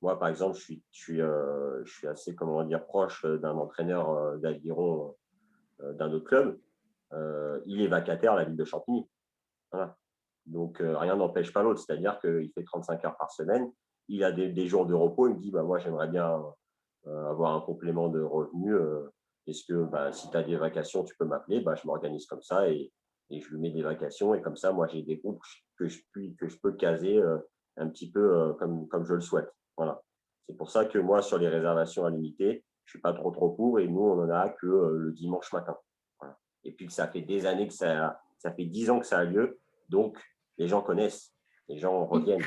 moi, par exemple, je suis assez, proche d'un entraîneur d'aviron d'un autre club. Il est vacataire à la ville de Champigny. Voilà. Donc, rien n'empêche pas l'autre. C'est-à-dire qu'il fait 35 heures par semaine. Il a des jours de repos. Il me dit, moi, j'aimerais bien avoir un complément de revenus. Est-ce que si tu as des vacations, tu peux m'appeler? Je m'organise comme ça et je lui mets des vacations. Et comme ça, moi, j'ai des groupes que je peux caser un petit peu comme je le souhaite. Voilà. C'est pour ça que moi, sur les réservations à l'unité, je ne suis pas trop pour. Et nous, on n'en a que le dimanche matin. Voilà. Et puis, ça fait des années que ça fait 10 ans que ça a lieu. Donc, les gens connaissent. Les gens reviennent.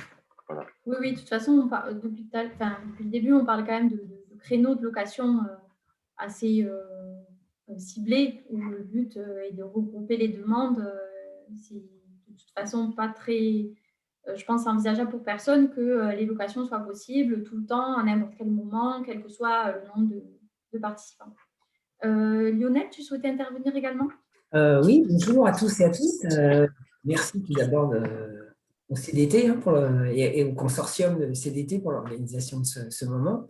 Voilà. Oui, de toute façon, depuis le début, on parle quand même de créneaux de location assez ciblés, où le but est de regrouper les demandes. C'est de toute façon pas très, je pense, envisageable pour personne que les locations soient possibles tout le temps, à n'importe quel moment, quel que soit le nombre de participants. Lionel, tu souhaitais intervenir également? Oui, bonjour à tous et à toutes. Merci tout d'abord au CDT et au consortium de CDT pour l'organisation de ce moment.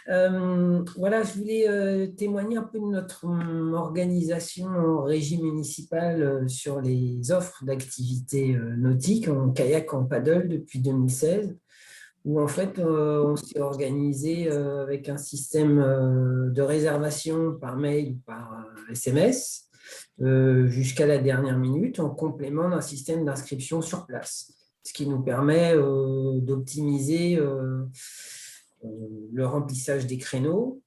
Voilà, je voulais témoigner un peu de notre organisation en régie municipale sur les offres d'activités nautiques en kayak, en paddle depuis 2016, où en fait on s'est organisé avec un système de réservation par mail ou par SMS jusqu'à la dernière minute en complément d'un système d'inscription sur place, ce qui nous permet d'optimiser le remplissage des créneaux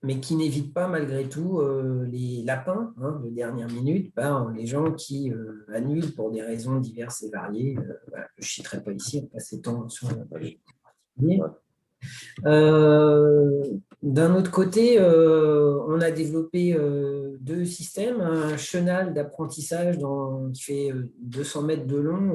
mais qui n'évite pas malgré tout les lapins de dernière minute, les gens qui annulent pour des raisons diverses et variées. Voilà, je ne citerai pas ici, on passe temps sur le particulier. D'un autre côté, on a développé 2 systèmes, un chenal d'apprentissage qui fait 200 mètres de long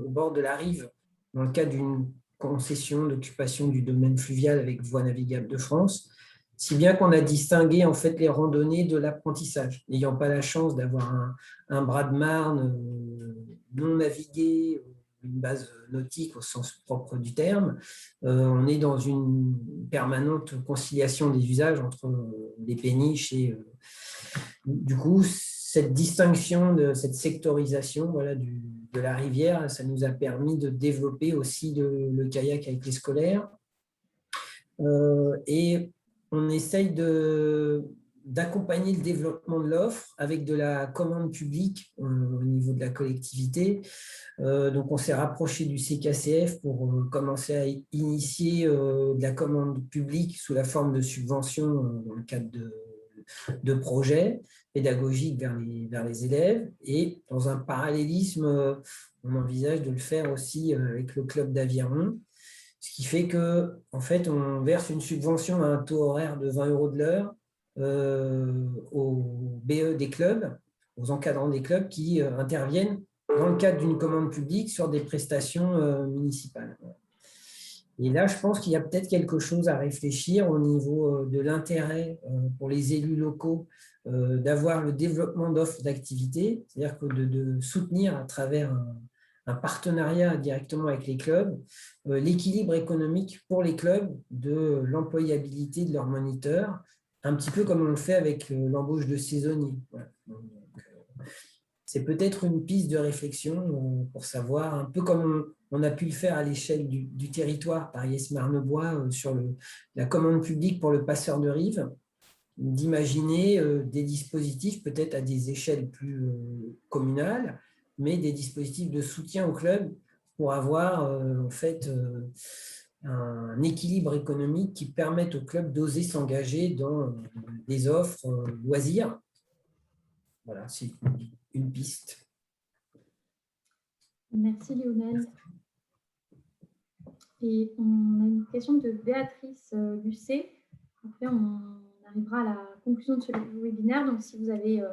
au bord de la rive, dans le cadre d'une concession d'occupation du domaine fluvial avec Voies navigables de France, si bien qu'on a distingué en fait les randonnées de l'apprentissage. N'ayant pas la chance d'avoir un bras de Marne non navigué, une base nautique au sens propre du terme, on est dans une permanente conciliation des usages entre les péniches et du coup, cette distinction, cette sectorisation de la rivière, ça nous a permis de développer aussi le kayak avec les scolaires. Et on essaye d'accompagner le développement de l'offre avec de la commande publique au niveau de la collectivité. Donc, on s'est rapproché du CKCF pour commencer à initier de la commande publique sous la forme de subventions dans le cadre de projets pédagogiques vers les élèves. Et dans un parallélisme, on envisage de le faire aussi avec le club d'aviron, ce qui fait qu'en fait, on verse une subvention à un taux horaire de 20 € de l'heure aux BE des clubs, aux encadrants des clubs qui interviennent dans le cadre d'une commande publique sur des prestations municipales. Et là, je pense qu'il y a peut-être quelque chose à réfléchir au niveau de l'intérêt pour les élus locaux d'avoir le développement d'offres d'activités, c'est-à-dire que de soutenir à travers un partenariat directement avec les clubs, l'équilibre économique pour les clubs de l'employabilité de leurs moniteurs, un petit peu comme on le fait avec l'embauche de saisonniers. Voilà. C'est peut-être une piste de réflexion pour savoir, un peu comme on a pu le faire à l'échelle du territoire par Yes-Marne-Bois sur la commande publique pour le passeur de rive, d'imaginer des dispositifs peut-être à des échelles plus communales, mais des dispositifs de soutien au club pour avoir en fait un équilibre économique qui permette au club d'oser s'engager dans des offres loisirs. Voilà, c'est une piste. Merci Lionel. Et on a une question de Béatrice Lucet. Après, on arrivera à la conclusion de ce webinaire. Donc, si vous avez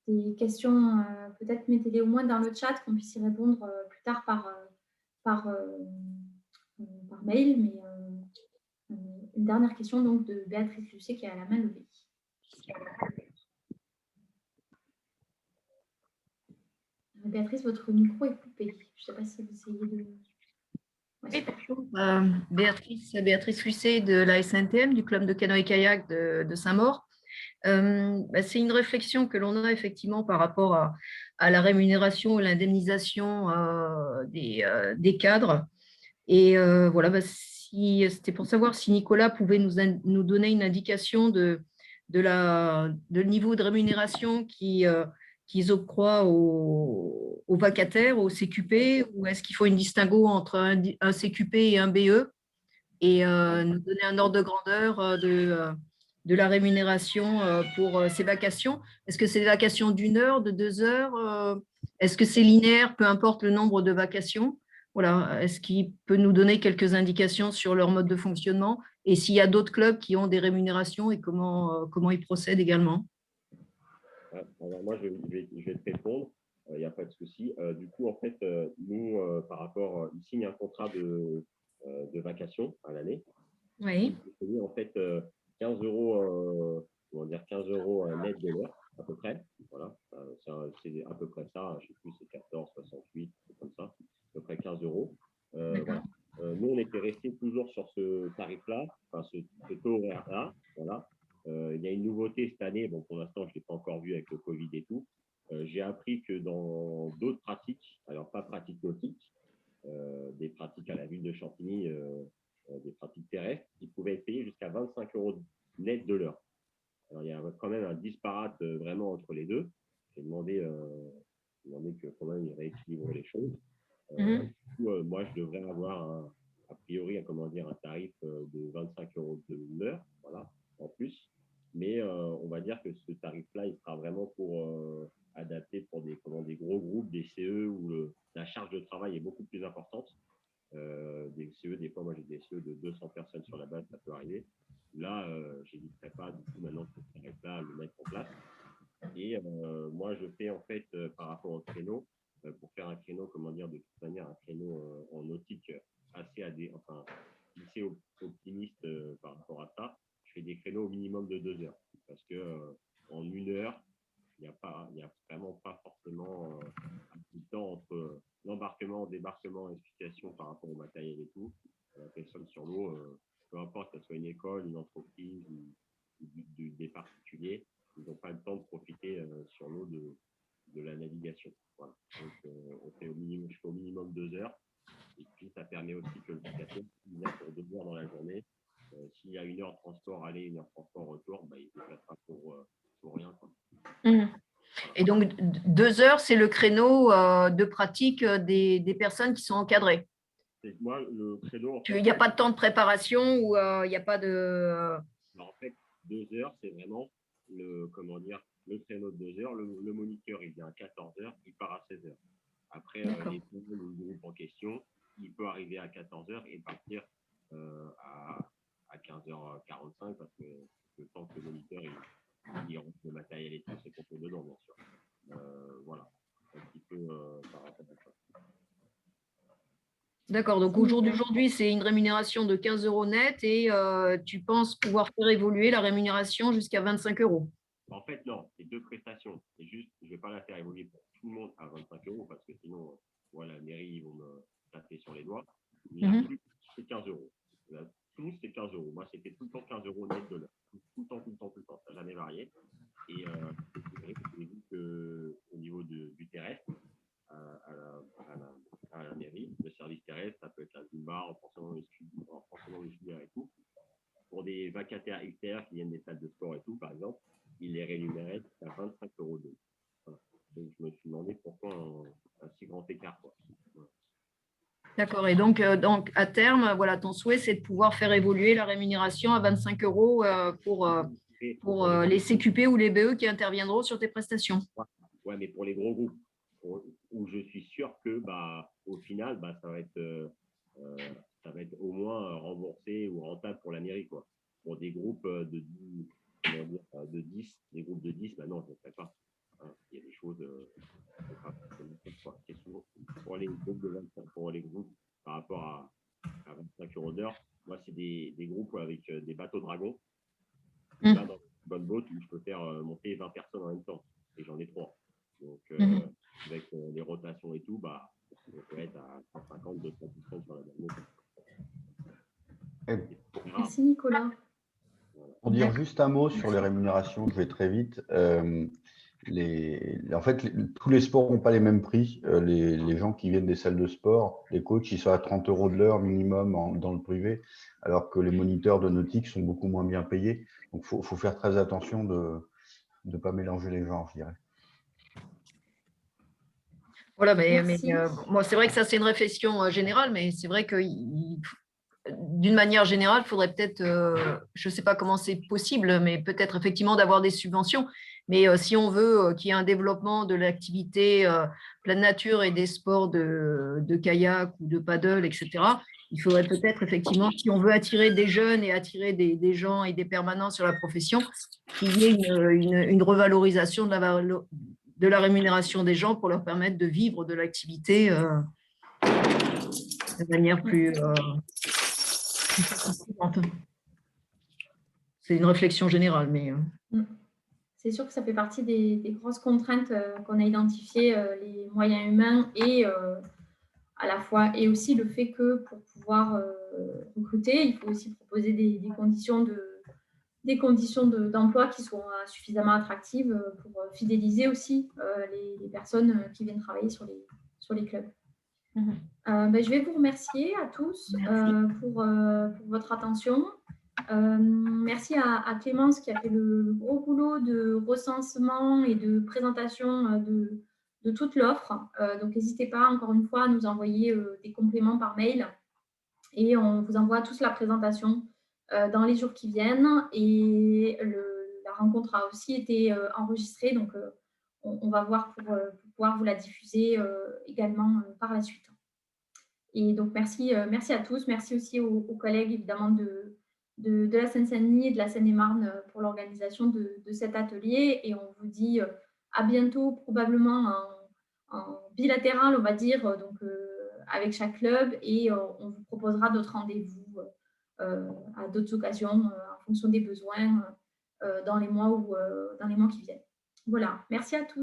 des questions, peut-être mettez-les au moins dans le chat, qu'on puisse y répondre plus tard par mail. Mais une dernière question donc, de Béatrice Lucet qui a la main levée. Béatrice, votre micro est coupé. Je ne sais pas si vous essayez de... Oui, bonjour. Béatrice Lucet de la SNTM, du club de canoë-kayak de Saint-Maur. C'est une réflexion que l'on a effectivement par rapport à la rémunération et l'indemnisation des cadres. Et voilà, c'était pour savoir si Nicolas pouvait nous donner une indication de niveau de rémunération qu'ils octroient aux vacataires, aux CQP, ou est-ce qu'il faut une distinguo entre un CQP et un BE, et nous donner un ordre de grandeur de la rémunération pour ces vacations. Est-ce que c'est des vacations d'1 heure, de 2 heures, est-ce que c'est linéaire, peu importe le nombre de vacations? Voilà. Est-ce qu'il peut nous donner quelques indications sur leur mode de fonctionnement et s'il y a d'autres clubs qui ont des rémunérations et comment ils procèdent également? Alors moi, je vais te répondre, il n'y a pas de souci. Du coup, en fait, nous, par rapport, ils signent un contrat de vacation à l'année. Oui. Ils payent en fait 15 €, comment dire, 15 € net de l'heure, à peu près. Voilà, c'est à peu près ça. Je ne sais plus, c'est 14,68, c'est comme ça, à peu près 15 €. Voilà. Nous, on était restés toujours sur ce tarif-là, enfin ce taux horaire-là. Voilà. Il y a une nouveauté cette année. Bon, pour l'instant, je ne l'ai pas encore vu avec le Covid et tout. J'ai appris que dans d'autres pratiques, alors pas pratiques nautiques, des pratiques à la ville de Champigny, des pratiques terrestres, ils pouvaient être payés jusqu'à 25 € net de l'heure. Alors, il y a quand même un disparate vraiment entre les deux. J'ai demandé que quand même ils rééquilibrent les choses. Du coup, moi, je devrais avoir a priori un tarif de 25 € de l'heure, voilà, en plus. mais on va dire que ce tarif-là, il sera vraiment adapté pour des gros groupes, des CE où la charge de travail est beaucoup plus importante. Des CE, des fois, moi j'ai des CE de 200 personnes sur la base, ça peut arriver. Là, je n'hésiterai pas du coup maintenant ce tarif-là à le mettre en place. Et moi, je fais en fait par rapport au créneau, pour faire un créneau, de toute manière, un créneau en nautique assez optimiste par rapport à ça. Je fais des créneaux au minimum de 2 heures parce que en 1 heure, il n'y a vraiment pas forcément un petit temps entre l'embarquement, débarquement, explication par rapport au matériel et tout. La personne sur l'eau, peu importe que ce soit une école, une entreprise ou des particuliers, ils n'ont pas le temps de profiter sur l'eau de la navigation. Voilà. Donc, je fais au minimum 2 heures. Et puis, ça permet aussi que le vacateur, il vient pour 2 heures dans la journée. S'il y a 1 heure de transport aller, 1 heure de transport retour, il ne déplacera pour rien. Quoi. Et donc, 2 heures, c'est le créneau de pratique des personnes qui sont encadrées. Moi, le créneau. Il n'y a pas de temps de préparation ou il n'y a pas de. En fait, 2 heures, c'est vraiment le créneau de 2 heures. Le moniteur, il vient à 14 heures, il part à 16 heures. Après, le groupe en question, il peut arriver à 14 heures et partir à 15h45 parce que le temps que le moniteur il rentre le matériel et tout, c'est qu'on peut dedans, bien sûr. Voilà, un petit peu par rapport à ça. D'accord, donc aujourd'hui, c'est une rémunération de 15 € net et tu penses pouvoir faire évoluer la rémunération jusqu'à 25 €. En fait, non, c'est 2 prestations. C'est juste, je ne vais pas la faire évoluer pour tout le monde à 25 € parce que sinon, la mairie, ils vont me taper sur les doigts. Mais là, c'est 15 €. Là, tout, c'est 15 €. Moi, c'était tout le temps 15 € net de l'heure. Tout le temps. Ça n'a jamais varié. Et j'ai vu qu'au niveau du terrestre, à la mairie, le service terrestre, ça peut être la Zumba, renforcement musculaire et tout. Pour des vacataires extérieurs qui viennent des salles de sport et tout, par exemple, ils les rémunéraient à 25 € de. Voilà. Donc, je me suis demandé pourquoi un si grand écart. Quoi. Voilà. D'accord. Et donc, à terme, voilà, ton souhait, c'est de pouvoir faire évoluer la rémunération à 25 € pour les CQP ou les BE qui interviendront sur tes prestations. Ouais, mais pour les gros groupes, où je suis sûr que, au final, ça va être au moins remboursé ou rentable pour la mairie, quoi. Pour des groupes de 10, des groupes de 10, non, je ne ferai pas. Hein, il y a des choses. C'est souvent pour les groupes de 25, pour les groupes par rapport à 25 € d'heure. Moi, c'est des groupes avec des bateaux dragons. Là, dans une bonne boat où je peux faire monter 20 personnes en même temps. Et j'en ai 3. Donc, avec les rotations et tout, on peut être à 150, 200% sur la boat. Merci Nicolas. Pour dire juste un mot sur les rémunérations, je vais très vite. En fait, tous les sports n'ont pas les mêmes prix. Les gens qui viennent des salles de sport, les coachs, ils sont à 30 € de l'heure minimum dans le privé, alors que les moniteurs de nautique sont beaucoup moins bien payés. Donc, il faut faire très attention de ne pas mélanger les genres, je dirais. Voilà, mais moi, c'est vrai que ça, c'est une réflexion générale, mais c'est vrai que d'une manière générale, il faudrait peut-être, je ne sais pas comment c'est possible, mais peut-être effectivement d'avoir des subventions. Mais si on veut qu'il y ait un développement de l'activité pleine nature et des sports de kayak ou de paddle, etc., il faudrait peut-être effectivement, si on veut attirer des jeunes et attirer des gens et des permanents sur la profession, qu'il y ait une revalorisation de la rémunération des gens pour leur permettre de vivre de l'activité de manière plus... C'est une réflexion générale, mais... C'est sûr que ça fait partie des grosses contraintes qu'on a identifiées, les moyens humains et à la fois, et aussi le fait que pour pouvoir recruter, il faut aussi proposer des conditions d'emploi qui sont suffisamment attractives pour fidéliser aussi les personnes qui viennent travailler sur les clubs. Je vais vous remercier à tous pour votre attention. Merci à Clémence qui a fait le gros boulot de recensement et de présentation de toute l'offre. Donc, n'hésitez pas, encore une fois, à nous envoyer des compléments par mail et on vous envoie tous la présentation dans les jours qui viennent. Et la rencontre a aussi été enregistrée, donc on va voir pour pouvoir vous la diffuser également par la suite. Et donc, merci à tous. Merci aussi aux collègues, évidemment, de la Seine-Saint-Denis et de la Seine-et-Marne pour l'organisation de cet atelier. Et on vous dit à bientôt, probablement en bilatéral, on va dire, donc, avec chaque club. Et on vous proposera d'autres rendez-vous à d'autres occasions en fonction des besoins dans les mois qui viennent. Voilà, merci à tous.